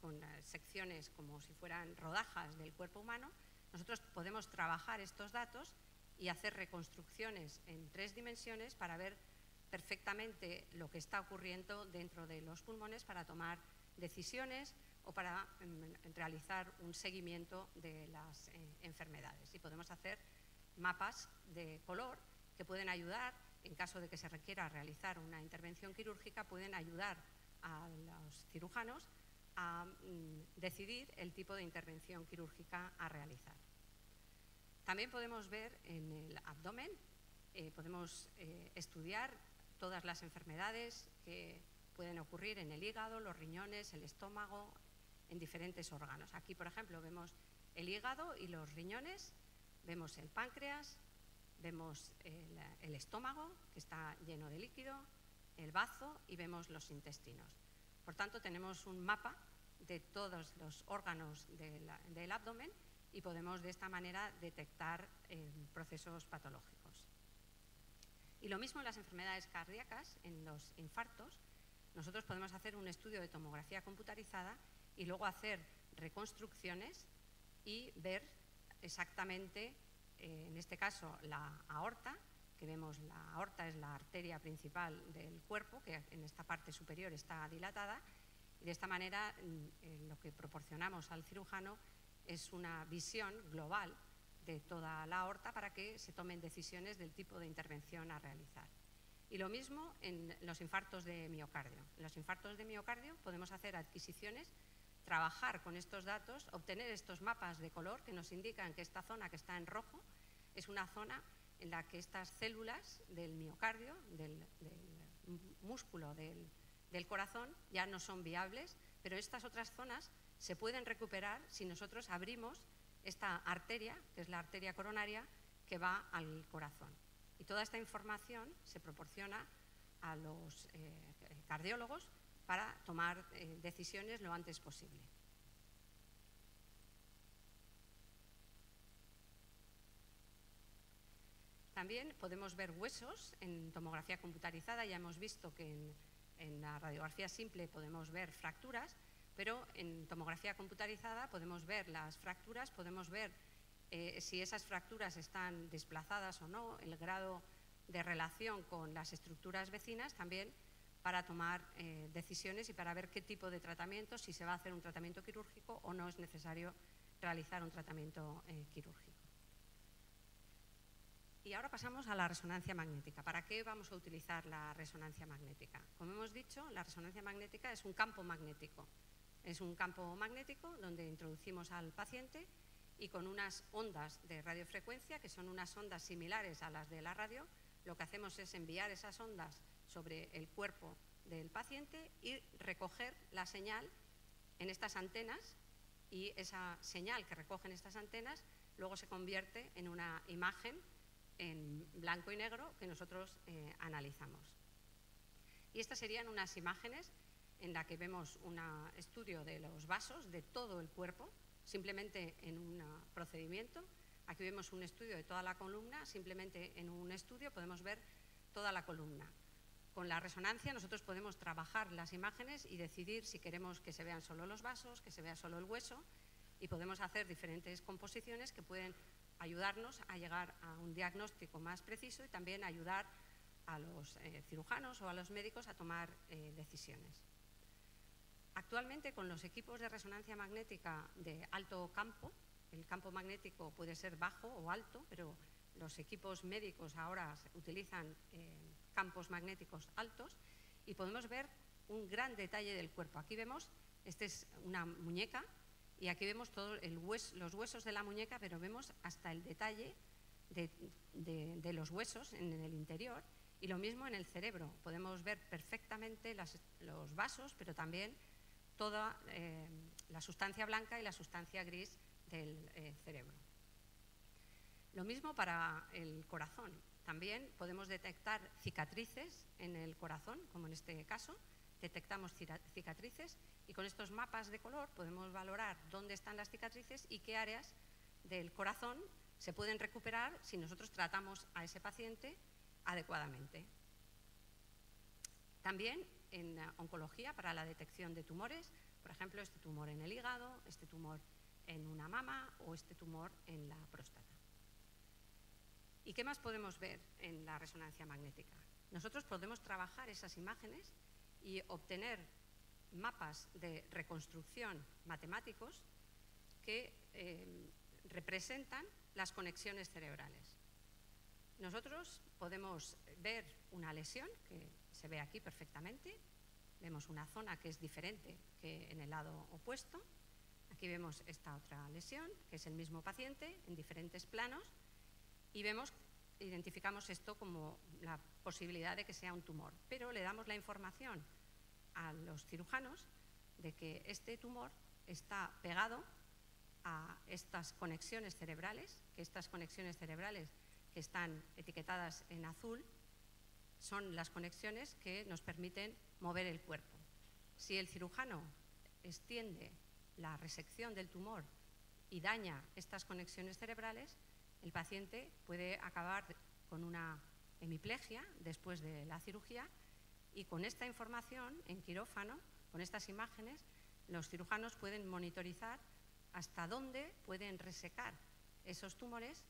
con secciones como si fueran rodajas del cuerpo humano. Nosotros podemos trabajar estos datos y hacer reconstrucciones en 3 dimensiones para ver perfectamente lo que está ocurriendo dentro de los pulmones para tomar decisiones o para realizar un seguimiento de las enfermedades. Y podemos hacer mapas de color que pueden ayudar, en caso de que se requiera realizar una intervención quirúrgica, pueden ayudar a los cirujanos a decidir el tipo de intervención quirúrgica a realizar. También podemos ver en el abdomen, podemos estudiar todas las enfermedades que pueden ocurrir en el hígado, los riñones, el estómago, en diferentes órganos. Aquí, por ejemplo, vemos el hígado y los riñones, vemos el páncreas, vemos el estómago, que está lleno de líquido, el bazo, y vemos los intestinos. Por tanto, tenemos un mapa de todos los órganos del abdomen y podemos de esta manera detectar procesos patológicos. Y lo mismo en las enfermedades cardíacas, en los infartos. Nosotros podemos hacer un estudio de tomografía computarizada y luego hacer reconstrucciones y ver exactamente, en este caso, la aorta, que vemos la aorta es la arteria principal del cuerpo, que en esta parte superior está dilatada, y de esta manera lo que proporcionamos al cirujano es una visión global de toda la aorta para que se tomen decisiones del tipo de intervención a realizar. Y lo mismo en los infartos de miocardio. En los infartos de miocardio podemos hacer adquisiciones trabajar con estos datos, obtener estos mapas de color que nos indican que esta zona que está en rojo es una zona en la que estas células del miocardio, del músculo del corazón, ya no son viables, pero estas otras zonas se pueden recuperar si nosotros abrimos esta arteria, que es la arteria coronaria, que va al corazón. Y toda esta información se proporciona a los cardiólogos para tomar decisiones lo antes posible. También podemos ver huesos en tomografía computarizada. Ya hemos visto que en la radiografía simple podemos ver fracturas, pero en tomografía computarizada podemos ver las fracturas, podemos ver si esas fracturas están desplazadas o no, el grado de relación con las estructuras vecinas, también para tomar decisiones y para ver qué tipo de tratamiento, si se va a hacer un tratamiento quirúrgico o no es necesario realizar un tratamiento quirúrgico. Y ahora pasamos a la resonancia magnética. ¿Para qué vamos a utilizar la resonancia magnética? Como hemos dicho, la resonancia magnética es un campo magnético. Es un campo magnético donde introducimos al paciente y con unas ondas de radiofrecuencia, que son unas ondas similares a las de la radio, lo que hacemos es enviar esas ondas sobre el cuerpo del paciente y recoger la señal en estas antenas, y esa señal que recogen estas antenas luego se convierte en una imagen en blanco y negro que nosotros analizamos. Y estas serían unas imágenes en las que vemos un estudio de los vasos de todo el cuerpo, simplemente en un procedimiento. Aquí vemos un estudio de toda la columna, simplemente en un estudio podemos ver toda la columna. Con la resonancia nosotros podemos trabajar las imágenes y decidir si queremos que se vean solo los vasos, que se vea solo el hueso, y podemos hacer diferentes composiciones que pueden ayudarnos a llegar a un diagnóstico más preciso y también ayudar a los cirujanos o a los médicos a tomar decisiones. Actualmente, con los equipos de resonancia magnética de alto campo, el campo magnético puede ser bajo o alto, pero los equipos médicos ahora utilizan campos magnéticos altos y podemos ver un gran detalle del cuerpo. Aquí vemos, esta es una muñeca, y aquí vemos todos los huesos de la muñeca, pero vemos hasta el detalle de los huesos en el interior, y lo mismo en el cerebro. Podemos ver perfectamente los vasos, pero también toda la sustancia blanca y la sustancia gris del cerebro. Lo mismo para el corazón. También podemos detectar cicatrices en el corazón, como en este caso. Detectamos cicatrices y con estos mapas de color podemos valorar dónde están las cicatrices y qué áreas del corazón se pueden recuperar si nosotros tratamos a ese paciente adecuadamente. También en oncología, para la detección de tumores, por ejemplo, este tumor en el hígado, este tumor en una mama o este tumor en la próstata. ¿Y qué más podemos ver en la resonancia magnética? Nosotros podemos trabajar esas imágenes y obtener mapas de reconstrucción matemáticos que representan las conexiones cerebrales. Nosotros podemos ver una lesión que se ve aquí perfectamente. Vemos una zona que es diferente que en el lado opuesto. Aquí vemos esta otra lesión, que es el mismo paciente en diferentes planos, y identificamos esto como la posibilidad de que sea un tumor, pero le damos la información a los cirujanos de que este tumor está pegado a estas conexiones cerebrales, que estas conexiones cerebrales que están etiquetadas en azul son las conexiones que nos permiten mover el cuerpo. Si el cirujano extiende la resección del tumor y daña estas conexiones cerebrales, el paciente puede acabar con una hemiplegia después de la cirugía, y con esta información en quirófano, con estas imágenes, los cirujanos pueden monitorizar hasta dónde pueden resecar esos tumores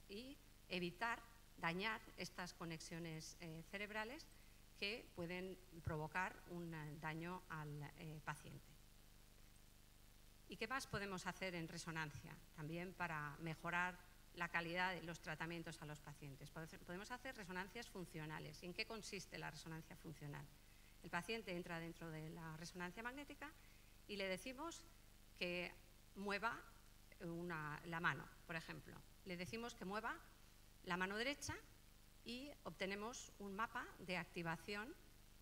y evitar dañar estas conexiones cerebrales que pueden provocar un daño al paciente. ¿Y qué más podemos hacer en resonancia? También para mejorar la calidad de los tratamientos a los pacientes. Podemos hacer resonancias funcionales. ¿En qué consiste la resonancia funcional? El paciente entra dentro de la resonancia magnética y le decimos que mueva la mano, por ejemplo. Le decimos que mueva la mano derecha y obtenemos un mapa de activación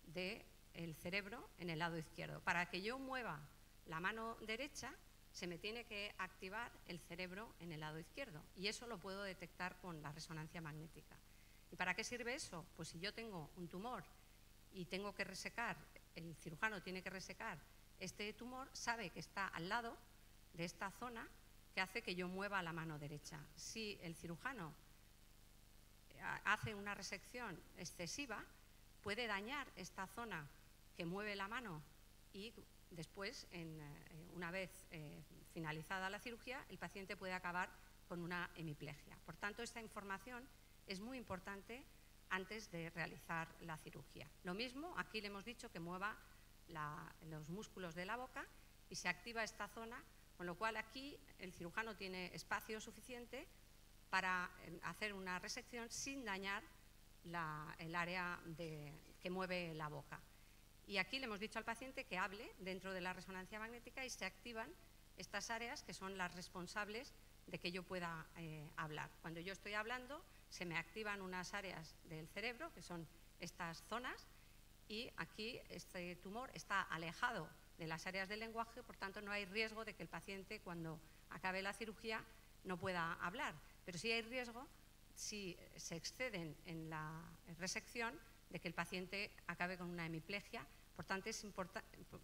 del cerebro en el lado izquierdo. Para que yo mueva la mano derecha, se me tiene que activar el cerebro en el lado izquierdo, y eso lo puedo detectar con la resonancia magnética. ¿Y para qué sirve eso? Pues si yo tengo un tumor y tengo que resecar, el cirujano tiene que resecar este tumor, sabe que está al lado de esta zona que hace que yo mueva la mano derecha. Si el cirujano hace una resección excesiva, puede dañar esta zona que mueve la mano y después, una vez finalizada la cirugía, el paciente puede acabar con una hemiplegia. Por tanto, esta información es muy importante antes de realizar la cirugía. Lo mismo, aquí le hemos dicho que mueva los músculos de la boca y se activa esta zona, con lo cual aquí el cirujano tiene espacio suficiente para hacer una resección sin dañar el área que mueve la boca. Y aquí le hemos dicho al paciente que hable dentro de la resonancia magnética y se activan estas áreas que son las responsables de que yo pueda hablar. Cuando yo estoy hablando, se me activan unas áreas del cerebro, que son estas zonas, y aquí este tumor está alejado de las áreas del lenguaje, por tanto no hay riesgo de que el paciente, cuando acabe la cirugía, no pueda hablar. Pero sí hay riesgo, si se exceden en la resección, de que el paciente acabe con una hemiplegia.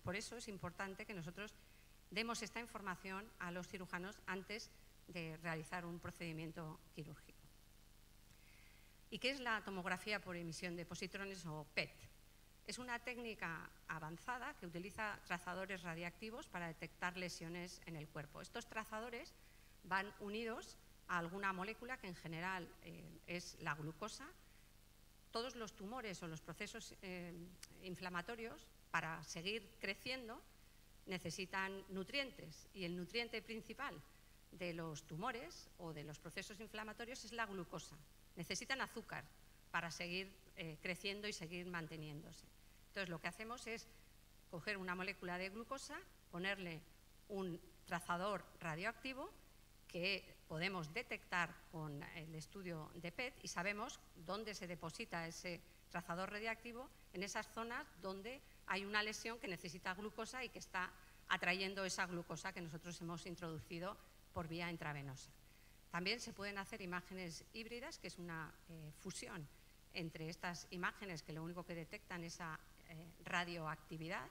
Por eso es importante que nosotros demos esta información a los cirujanos antes de realizar un procedimiento quirúrgico. ¿Y qué es la tomografía por emisión de positrones o PET? Es una técnica avanzada que utiliza trazadores radiactivos para detectar lesiones en el cuerpo. Estos trazadores van unidos a alguna molécula que en general es la glucosa. Todos los tumores o los procesos inflamatorios, para seguir creciendo, necesitan nutrientes, y el nutriente principal de los tumores o de los procesos inflamatorios es la glucosa. Necesitan azúcar para seguir creciendo y seguir manteniéndose. Entonces, lo que hacemos es coger una molécula de glucosa, ponerle un trazador radioactivo que podemos detectar con el estudio de PET, y sabemos dónde se deposita ese trazador radioactivo, en esas zonas donde hay una lesión que necesita glucosa y que está atrayendo esa glucosa que nosotros hemos introducido por vía intravenosa. También se pueden hacer imágenes híbridas, que es una fusión entre estas imágenes que lo único que detectan es esa radioactividad,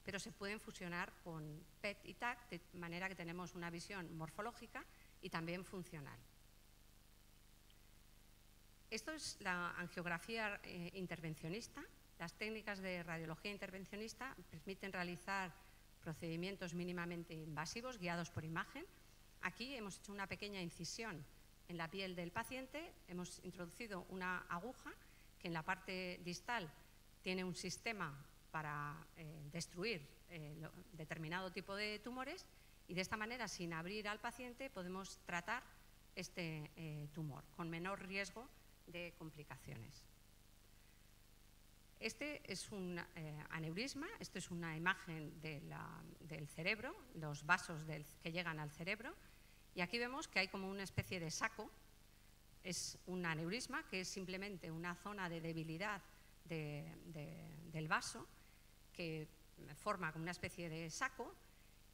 pero se pueden fusionar con PET y TAC, de manera que tenemos una visión morfológica y también funcional. Esto es la angiografía intervencionista. Las técnicas de radiología intervencionista permiten realizar procedimientos mínimamente invasivos guiados por imagen. Aquí hemos hecho una pequeña incisión en la piel del paciente, hemos introducido una aguja que en la parte distal tiene un sistema para destruir determinado tipo de tumores, y de esta manera, sin abrir al paciente, podemos tratar este tumor con menor riesgo de complicaciones. Este es un aneurisma, esto es una imagen del cerebro, los vasos que llegan al cerebro, y aquí vemos que hay como una especie de saco. Es un aneurisma, que es simplemente una zona de debilidad del vaso, que forma como una especie de saco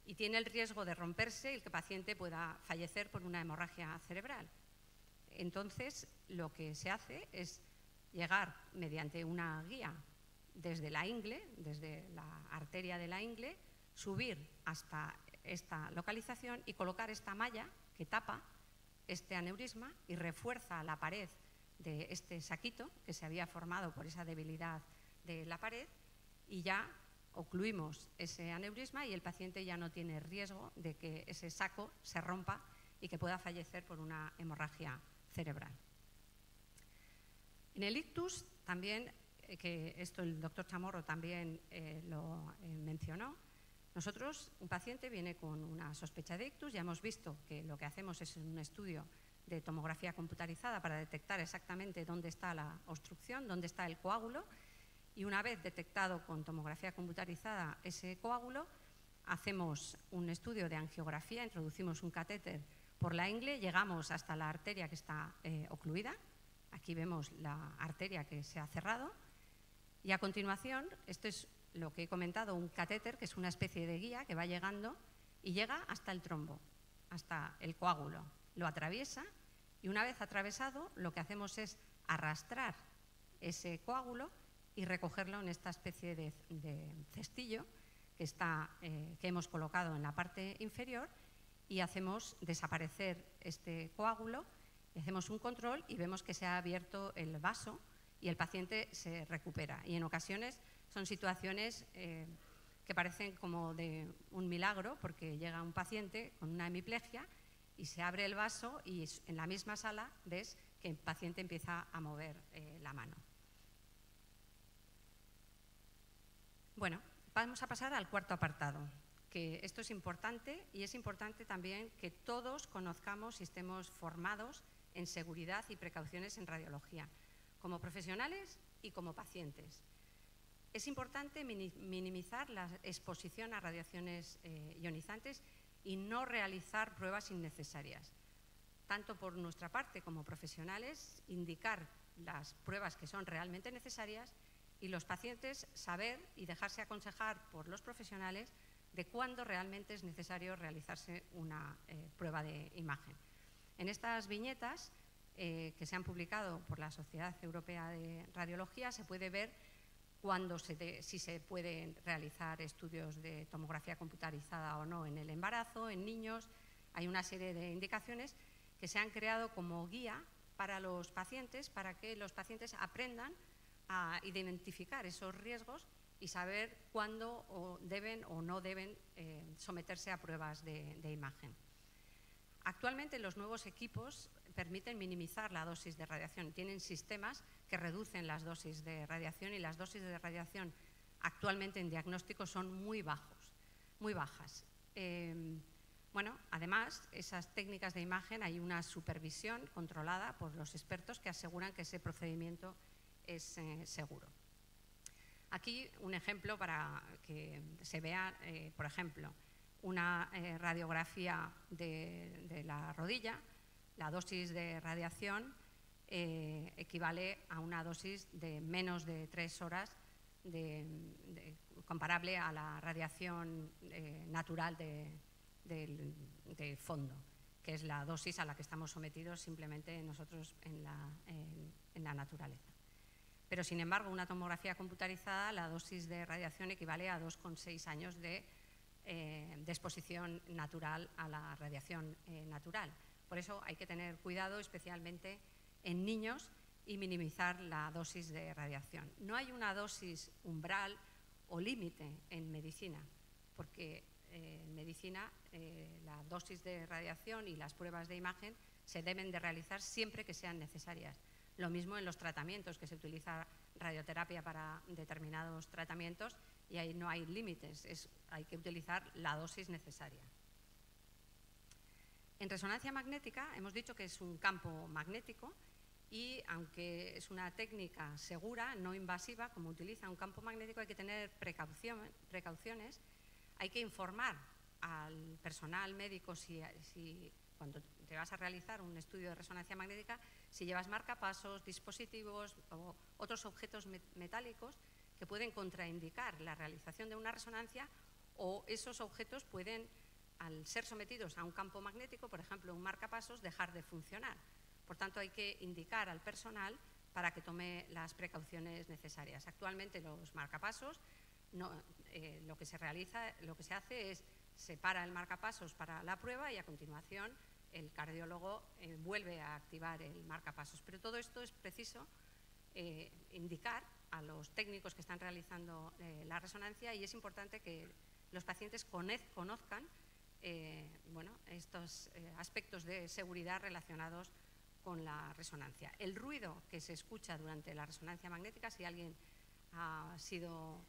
y tiene el riesgo de romperse y que el paciente pueda fallecer por una hemorragia cerebral. Entonces, lo que se hace es llegar mediante una guía desde la ingle, desde la arteria de la ingle, subir hasta esta localización y colocar esta malla que tapa este aneurisma y refuerza la pared de este saquito que se había formado por esa debilidad de la pared, y ya ocluimos ese aneurisma y el paciente ya no tiene riesgo de que ese saco se rompa y que pueda fallecer por una hemorragia cerebral. En el ictus también, que esto el doctor Chamorro también lo mencionó, nosotros, un paciente viene con una sospecha de ictus, ya hemos visto que lo que hacemos es un estudio de tomografía computarizada para detectar exactamente dónde está la obstrucción, dónde está el coágulo, y una vez detectado con tomografía computarizada ese coágulo, hacemos un estudio de angiografía, introducimos un catéter por la ingle, llegamos hasta la arteria que está ocluida. Aquí vemos la arteria que se ha cerrado. Y a continuación, esto es lo que he comentado, un catéter, que es una especie de guía que va llegando y llega hasta el trombo, hasta el coágulo. Lo atraviesa y una vez atravesado, lo que hacemos es arrastrar ese coágulo y recogerlo en esta especie de cestillo que hemos colocado en la parte inferior, y hacemos desaparecer este coágulo, y hacemos un control y vemos que se ha abierto el vaso y el paciente se recupera. Y en ocasiones son situaciones que parecen como de un milagro, porque llega un paciente con una hemiplegia y se abre el vaso y en la misma sala ves que el paciente empieza a mover la mano. Bueno, vamos a pasar al cuarto apartado, que esto es importante, y es importante también que todos conozcamos y estemos formados en seguridad y precauciones en radiología, como profesionales y como pacientes. Es importante minimizar la exposición a radiaciones ionizantes y no realizar pruebas innecesarias. Tanto por nuestra parte como profesionales, indicar las pruebas que son realmente necesarias, y los pacientes saber y dejarse aconsejar por los profesionales de cuándo realmente es necesario realizarse una prueba de imagen. En estas viñetas que se han publicado por la Sociedad Europea de Radiología se puede ver si se pueden realizar estudios de tomografía computarizada o no en el embarazo, en niños. Hay una serie de indicaciones que se han creado como guía para los pacientes, para que los pacientes aprendan a identificar esos riesgos y saber cuándo deben o no deben someterse a pruebas de imagen. Actualmente los nuevos equipos permiten minimizar la dosis de radiación. Tienen sistemas que reducen las dosis de radiación, y las dosis de radiación actualmente en diagnóstico son muy bajas. Bueno, además, esas técnicas de imagen, hay una supervisión controlada por los expertos que aseguran que ese procedimiento es seguro. Aquí un ejemplo para que se vea, por ejemplo, una radiografía de la rodilla. La dosis de radiación equivale a una dosis de menos de 3 horas, comparable a la radiación natural de fondo, que es la dosis a la que estamos sometidos simplemente nosotros en la naturaleza. Pero, sin embargo, una tomografía computarizada, la dosis de radiación equivale a 2,6 años de exposición natural a la radiación natural. Por eso hay que tener cuidado, especialmente en niños, y minimizar la dosis de radiación. No hay una dosis umbral o límite en medicina, porque en medicina la dosis de radiación y las pruebas de imagen se deben de realizar siempre que sean necesarias. Lo mismo en los tratamientos, que se utiliza radioterapia para determinados tratamientos y ahí no hay límites, hay que utilizar la dosis necesaria. En resonancia magnética hemos dicho que es un campo magnético, y aunque es una técnica segura, no invasiva, como utiliza un campo magnético, hay que tener precauciones. Hay que informar al personal médico cuando te vas a realizar un estudio de resonancia magnética, si llevas marcapasos, dispositivos o otros objetos metálicos que pueden contraindicar la realización de una resonancia, o esos objetos pueden, al ser sometidos a un campo magnético, por ejemplo un marcapasos, dejar de funcionar. Por tanto, hay que indicar al personal para que tome las precauciones necesarias. Actualmente los marcapasos, lo que se hace es separa el marcapasos para la prueba y a continuación el cardiólogo vuelve a activar el marcapasos. Pero todo esto es preciso indicar a los técnicos que están realizando la resonancia, y es importante que los pacientes conozcan estos aspectos de seguridad relacionados con la resonancia. El ruido que se escucha durante la resonancia magnética, si a alguien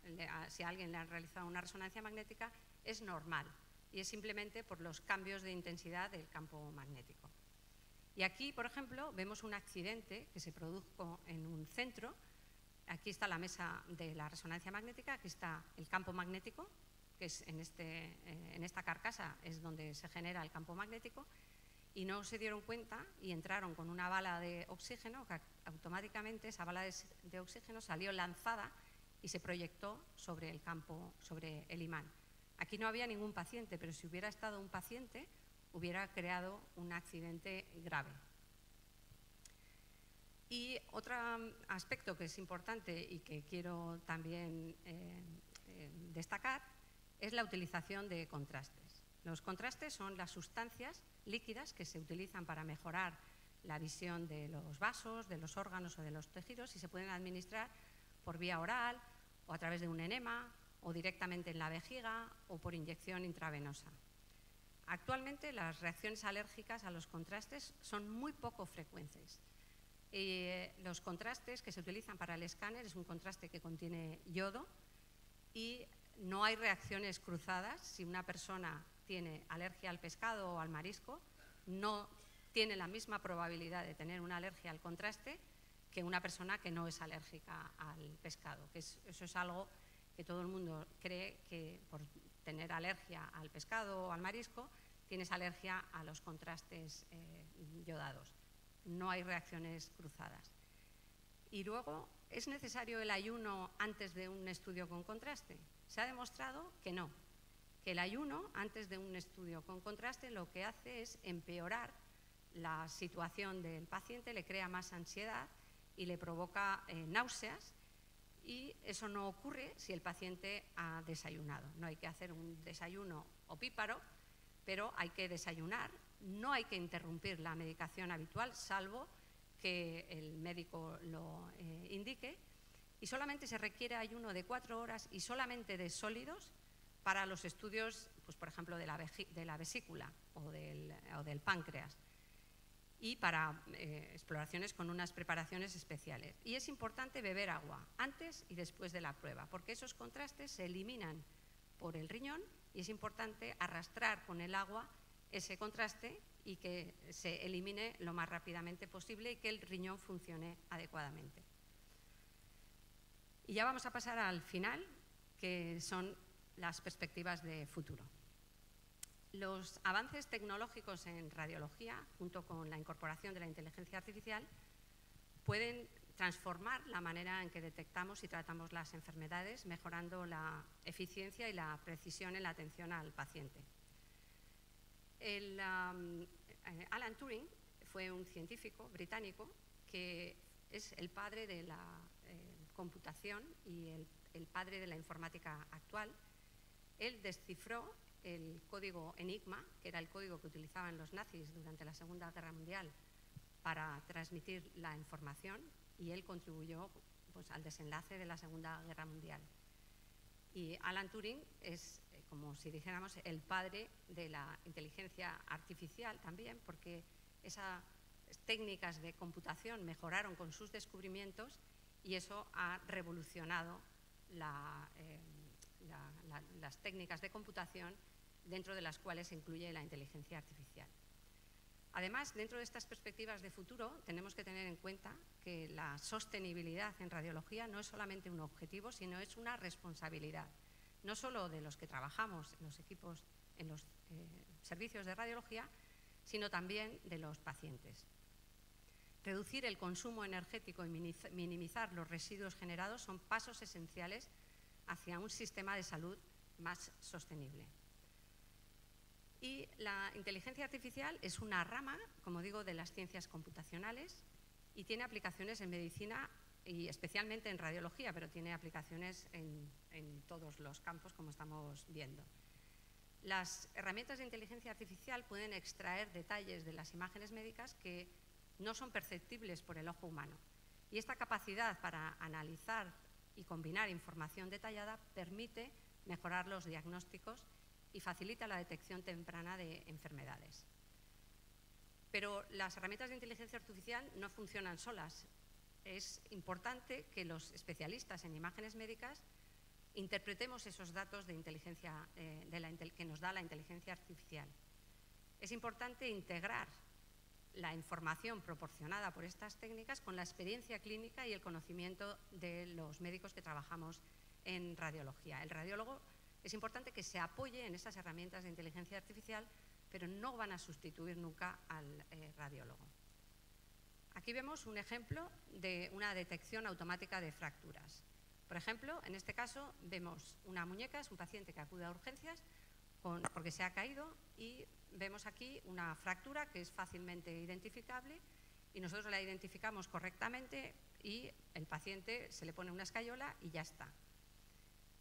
le han realizado una resonancia magnética, es normal, y es simplemente por los cambios de intensidad del campo magnético. Y aquí, por ejemplo, vemos un accidente que se produjo en un centro. Aquí está la mesa de la resonancia magnética, aquí está el campo magnético que es en esta carcasa es donde se genera el campo magnético, y no se dieron cuenta y entraron con una bala de oxígeno, que automáticamente esa bala de oxígeno salió lanzada y se proyectó sobre el campo, sobre el imán. Aquí no había ningún paciente, pero si hubiera estado un paciente, hubiera creado un accidente grave. Y otro aspecto que es importante y que quiero también destacar es la utilización de contrastes. Los contrastes son las sustancias líquidas que se utilizan para mejorar la visión de los vasos, de los órganos o de los tejidos, y se pueden administrar por vía oral o a través de un enema o directamente en la vejiga o por inyección intravenosa. Actualmente las reacciones alérgicas a los contrastes son muy poco frecuentes. Los contrastes que se utilizan para el escáner es un contraste que contiene yodo y no hay reacciones cruzadas. Si una persona tiene alergia al pescado o al marisco, no tiene la misma probabilidad de tener una alergia al contraste que una persona que no es alérgica al pescado. Eso es algo que todo el mundo cree, que por tener alergia al pescado o al marisco tienes alergia a los contrastes yodados. No hay reacciones cruzadas. Y luego, ¿es necesario el ayuno antes de un estudio con contraste? Se ha demostrado que no, que el ayuno antes de un estudio con contraste lo que hace es empeorar la situación del paciente, le crea más ansiedad y le provoca náuseas, y eso no ocurre si el paciente ha desayunado. No hay que hacer un desayuno opíparo, pero hay que desayunar. No hay que interrumpir la medicación habitual, salvo que el médico lo indique, y solamente se requiere ayuno de 4 horas y solamente de sólidos para los estudios, pues, por ejemplo, de la vesícula o del páncreas, y para exploraciones con unas preparaciones especiales. Y es importante beber agua antes y después de la prueba, porque esos contrastes se eliminan por el riñón y es importante arrastrar con el agua ese contraste y que se elimine lo más rápidamente posible y que el riñón funcione adecuadamente. Y ya vamos a pasar al final, que son las perspectivas de futuro. Los avances tecnológicos en radiología, junto con la incorporación de la inteligencia artificial, pueden transformar la manera en que detectamos y tratamos las enfermedades, mejorando la eficiencia y la precisión en la atención al paciente. Alan Turing fue un científico británico que es el padre de la computación y el padre de la informática actual. Él descifró el código Enigma, que era el código que utilizaban los nazis durante la Segunda Guerra Mundial para transmitir la información, y él contribuyó, pues, al desenlace de la Segunda Guerra Mundial. Y Alan Turing es, como si dijéramos, el padre de la inteligencia artificial también, porque esas técnicas de computación mejoraron con sus descubrimientos y eso ha revolucionado las técnicas de computación, dentro de las cuales se incluye la inteligencia artificial. Además, dentro de estas perspectivas de futuro, tenemos que tener en cuenta que la sostenibilidad en radiología no es solamente un objetivo, sino es una responsabilidad, no solo de los que trabajamos en los equipos, en los servicios de radiología, sino también de los pacientes. Reducir el consumo energético y minimizar los residuos generados son pasos esenciales hacia un sistema de salud más sostenible. Y la inteligencia artificial es una rama, como digo, de las ciencias computacionales y tiene aplicaciones en medicina y especialmente en radiología, pero tiene aplicaciones en todos los campos, como estamos viendo. Las herramientas de inteligencia artificial pueden extraer detalles de las imágenes médicas que no son perceptibles por el ojo humano. Y esta capacidad para analizar y combinar información detallada permite mejorar los diagnósticos y facilita la detección temprana de enfermedades. Pero las herramientas de inteligencia artificial no funcionan solas. Es importante que los especialistas en imágenes médicas interpretemos esos datos de inteligencia, que nos da la inteligencia artificial. Es importante integrar la información proporcionada por estas técnicas con la experiencia clínica y el conocimiento de los médicos que trabajamos en radiología. El radiólogo Es importante que se apoye en esas herramientas de inteligencia artificial, pero no van a sustituir nunca al radiólogo. Aquí vemos un ejemplo de una detección automática de fracturas. Por ejemplo, en este caso vemos una muñeca, es un paciente que acude a urgencias porque se ha caído, y vemos aquí una fractura que es fácilmente identificable, y nosotros la identificamos correctamente y el paciente se le pone una escayola y ya está.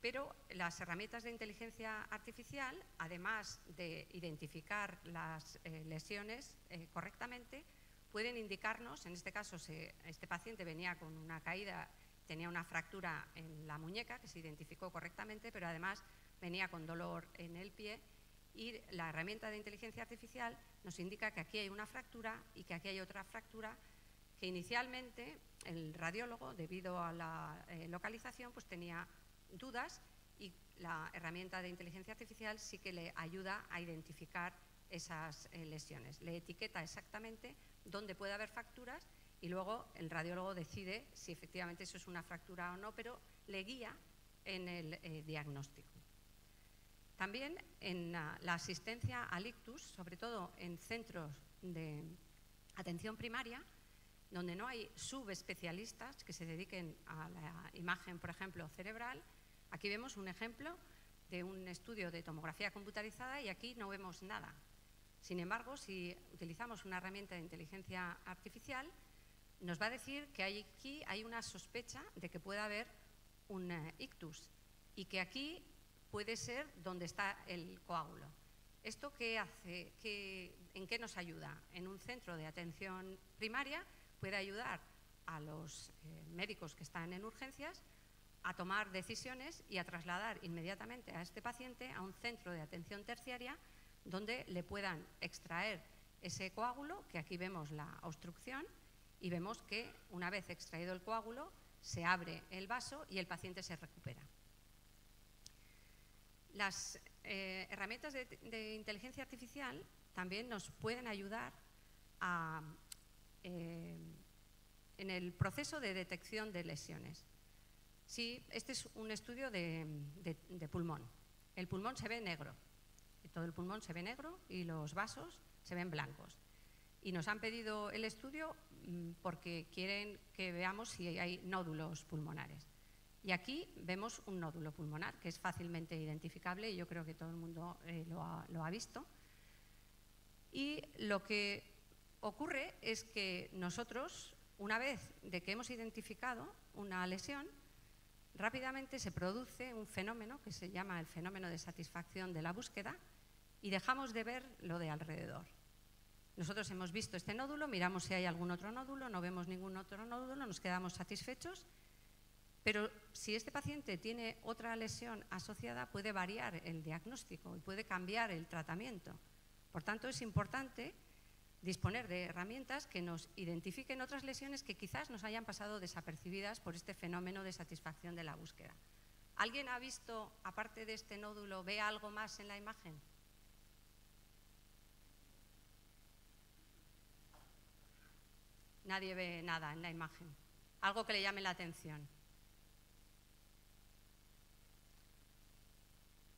Pero las herramientas de inteligencia artificial, además de identificar las lesiones correctamente, pueden indicarnos, en este caso este paciente venía con una caída, tenía una fractura en la muñeca que se identificó correctamente, pero además venía con dolor en el pie, y la herramienta de inteligencia artificial nos indica que aquí hay una fractura y que aquí hay otra fractura, que inicialmente el radiólogo, debido a la localización, pues tenía dudas, y la herramienta de inteligencia artificial sí que le ayuda a identificar esas lesiones. Le etiqueta exactamente dónde puede haber fracturas y luego el radiólogo decide si efectivamente eso es una fractura o no, pero le guía en el diagnóstico. También en la asistencia al ictus, sobre todo en centros de atención primaria, donde no hay subespecialistas que se dediquen a la imagen, por ejemplo, cerebral. Aquí vemos un ejemplo de un estudio de tomografía computarizada y aquí no vemos nada. Sin embargo, si utilizamos una herramienta de inteligencia artificial, nos va a decir que aquí hay una sospecha de que pueda haber un ictus y que aquí puede ser donde está el coágulo. ¿Esto qué hace? ¿En qué nos ayuda? En un centro de atención primaria puede ayudar a los médicos que están en urgencias a tomar decisiones y a trasladar inmediatamente a este paciente a un centro de atención terciaria donde le puedan extraer ese coágulo, que aquí vemos la obstrucción, y vemos que una vez extraído el coágulo se abre el vaso y el paciente se recupera. Las herramientas de inteligencia artificial también nos pueden ayudar en el proceso de detección de lesiones. Sí, este es un estudio de pulmón. El pulmón se ve negro, todo el pulmón se ve negro y los vasos se ven blancos. Y nos han pedido el estudio porque quieren que veamos si hay nódulos pulmonares. Y aquí vemos un nódulo pulmonar que es fácilmente identificable y yo creo que todo el mundo lo ha visto. Y lo que ocurre es que nosotros, una vez de que hemos identificado una lesión, rápidamente se produce un fenómeno que se llama el fenómeno de satisfacción de la búsqueda y dejamos de ver lo de alrededor. Nosotros hemos visto este nódulo, miramos si hay algún otro nódulo, no vemos ningún otro nódulo, nos quedamos satisfechos, pero si este paciente tiene otra lesión asociada, puede variar el diagnóstico y puede cambiar el tratamiento. Por tanto, es importante disponer de herramientas que nos identifiquen otras lesiones que quizás nos hayan pasado desapercibidas por este fenómeno de satisfacción de la búsqueda. ¿Alguien ha visto, aparte de este nódulo, ve algo más en la imagen? Nadie ve nada en la imagen. Algo que le llame la atención.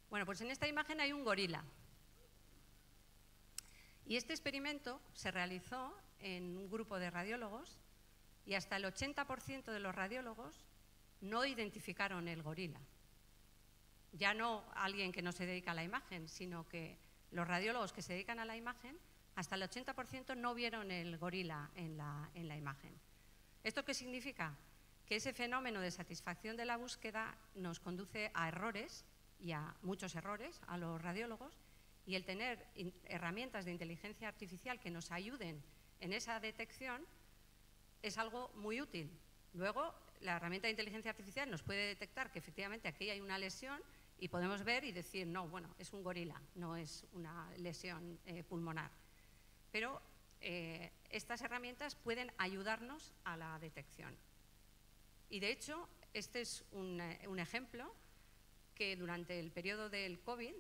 Bueno, pues en esta imagen hay un gorila. Y este experimento se realizó en un grupo de radiólogos y hasta el 80% de los radiólogos no identificaron el gorila. Ya no alguien que no se dedica a la imagen, sino que los radiólogos que se dedican a la imagen, hasta el 80% no vieron el gorila en la imagen. ¿Esto qué significa? Que ese fenómeno de satisfacción de la búsqueda nos conduce a errores, y a muchos errores, a los radiólogos, y el tener herramientas de inteligencia artificial que nos ayuden en esa detección es algo muy útil. Luego, la herramienta de inteligencia artificial nos puede detectar que efectivamente aquí hay una lesión y podemos ver y decir, no, bueno, es un gorila, no es una lesión pulmonar. Pero estas herramientas pueden ayudarnos a la detección. Y de hecho, este es un ejemplo que durante el periodo del COVID,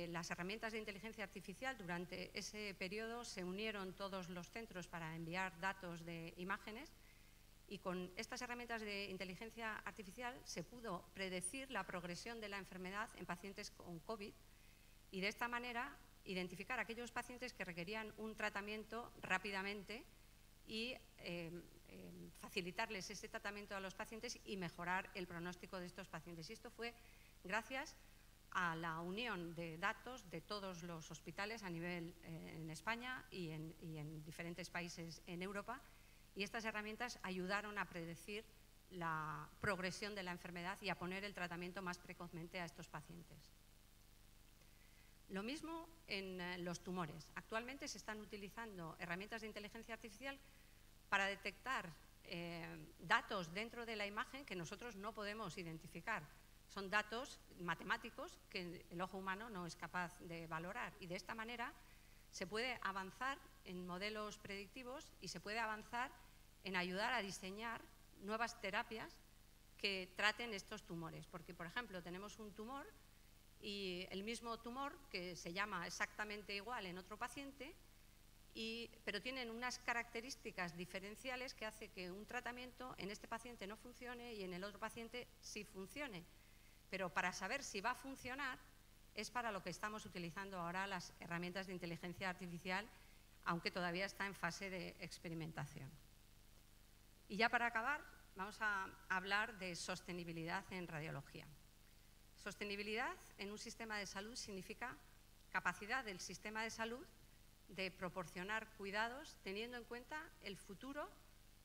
las herramientas de inteligencia artificial, durante ese periodo se unieron todos los centros para enviar datos de imágenes Y con estas herramientas de inteligencia artificial se pudo predecir la progresión de la enfermedad en pacientes con COVID y de esta manera identificar a aquellos pacientes que requerían un tratamiento rápidamente y facilitarles ese tratamiento a los pacientes y mejorar el pronóstico de estos pacientes. Y esto fue gracias a la unión de datos de todos los hospitales a nivel en España y en diferentes países en Europa, y estas herramientas ayudaron a predecir la progresión de la enfermedad y a poner el tratamiento más precozmente a estos pacientes. Lo mismo en los tumores. Actualmente se están utilizando herramientas de inteligencia artificial para detectar datos dentro de la imagen que nosotros no podemos identificar. Son datos matemáticos que el ojo humano no es capaz de valorar, y de esta manera se puede avanzar en modelos predictivos y se puede avanzar en ayudar a diseñar nuevas terapias que traten estos tumores. Porque, por ejemplo, tenemos un tumor y el mismo tumor que se llama exactamente igual en otro paciente, pero tienen unas características diferenciales que hace que un tratamiento en este paciente no funcione y en el otro paciente sí funcione. Pero para saber si va a funcionar es para lo que estamos utilizando ahora las herramientas de inteligencia artificial, aunque todavía está en fase de experimentación. Y ya para acabar, vamos a hablar de sostenibilidad en radiología. Sostenibilidad en un sistema de salud significa capacidad del sistema de salud de proporcionar cuidados teniendo en cuenta el futuro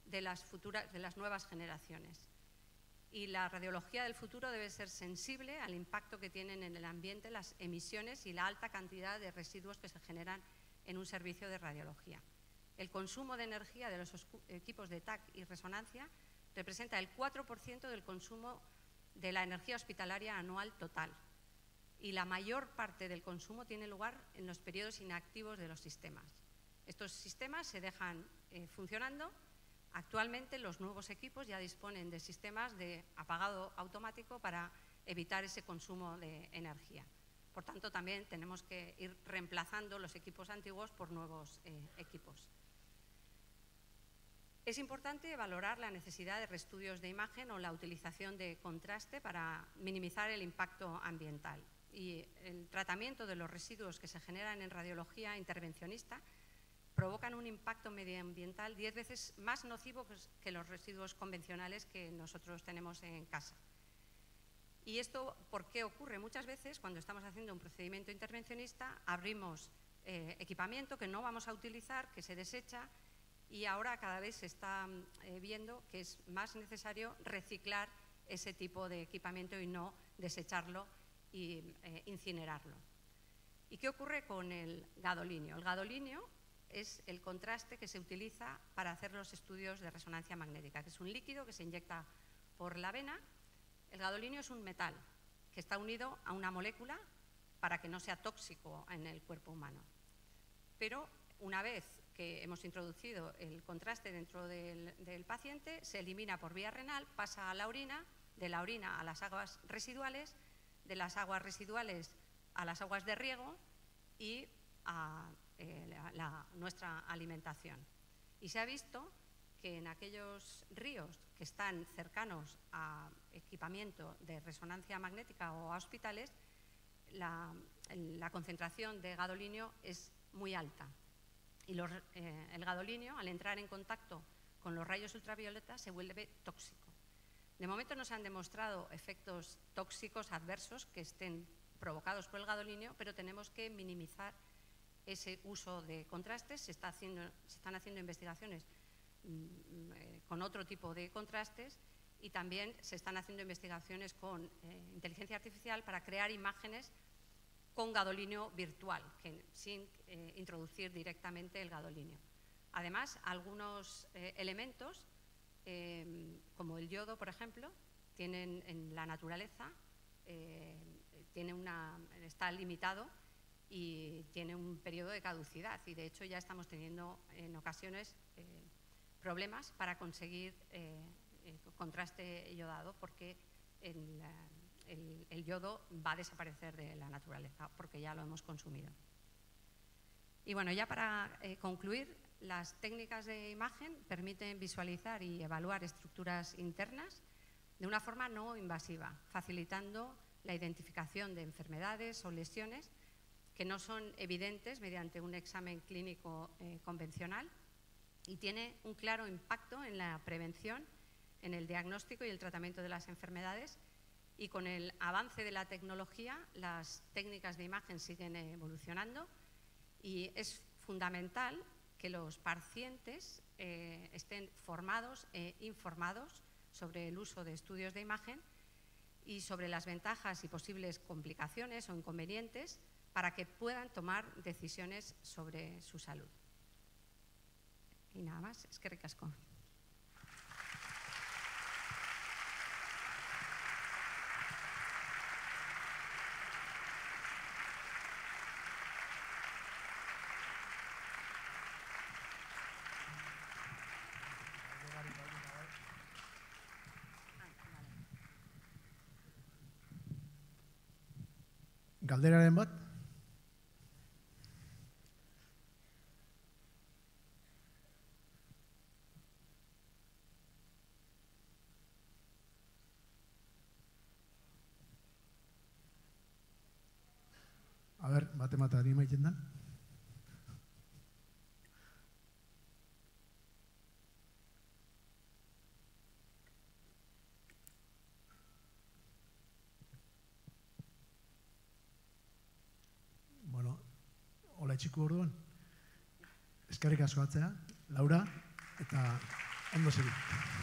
de las nuevas generaciones. Y la radiología del futuro debe ser sensible al impacto que tienen en el ambiente las emisiones y la alta cantidad de residuos que se generan en un servicio de radiología. El consumo de energía de los equipos de TAC y resonancia representa el 4% del consumo de la energía hospitalaria anual total, y la mayor parte del consumo tiene lugar en los periodos inactivos de los sistemas. Estos sistemas se dejan funcionando. Actualmente los nuevos equipos ya disponen de sistemas de apagado automático para evitar ese consumo de energía. Por tanto, también tenemos que ir reemplazando los equipos antiguos por nuevos equipos. Es importante valorar la necesidad de reestudios de imagen o la utilización de contraste para minimizar el impacto ambiental. Y el tratamiento de los residuos que se generan en radiología intervencionista provocan un impacto medioambiental 10 veces más nocivo que los residuos convencionales que nosotros tenemos en casa. ¿Y esto por qué ocurre? Muchas veces cuando estamos haciendo un procedimiento intervencionista abrimos equipamiento que no vamos a utilizar, que se desecha, y ahora cada vez se está viendo que es más necesario reciclar ese tipo de equipamiento y no desecharlo y incinerarlo. ¿Y qué ocurre con el gadolinio? El gadolinio es el contraste que se utiliza para hacer los estudios de resonancia magnética, que es un líquido que se inyecta por la vena. El gadolinio es un metal que está unido a una molécula para que no sea tóxico en el cuerpo humano. Pero una vez que hemos introducido el contraste dentro del paciente, se elimina por vía renal, pasa a la orina, de la orina a las aguas residuales, de las aguas residuales a las aguas de riego y a nuestra alimentación. Y se ha visto que en aquellos ríos que están cercanos a equipamiento de resonancia magnética o a hospitales, la concentración de gadolinio es muy alta. Y el gadolinio, al entrar en contacto con los rayos ultravioletas, se vuelve tóxico. De momento no se han demostrado efectos tóxicos adversos que estén provocados por el gadolinio, pero tenemos que minimizar ese uso de contrastes. Se están haciendo investigaciones con otro tipo de contrastes, y también se están haciendo investigaciones con inteligencia artificial para crear imágenes con gadolinio virtual, sin introducir directamente el gadolinio. Además, algunos elementos, como el yodo, por ejemplo, tienen en la naturaleza, está limitado y tiene un periodo de caducidad, y de hecho ya estamos teniendo en ocasiones problemas para conseguir contraste yodado, porque el yodo va a desaparecer de la naturaleza porque ya lo hemos consumido. Y bueno, ya para concluir, Las técnicas de imagen permiten visualizar y evaluar estructuras internas de una forma no invasiva, facilitando la identificación de enfermedades o lesiones que no son evidentes mediante un examen clínico convencional, y tiene un claro impacto en la prevención, en el diagnóstico y el tratamiento de las enfermedades. Y con el avance de la tecnología, las técnicas de imagen siguen evolucionando y es fundamental que los pacientes estén formados e informados sobre el uso de estudios de imagen y sobre las ventajas y posibles complicaciones o inconvenientes para que puedan tomar decisiones sobre su salud. Y nada más, eskerrik asko. Galderaren bat? A ber, bate ari maiten da. Bueno, hola txiku orduan. Eskerrik asko atzea, Laura, eta ondo segi.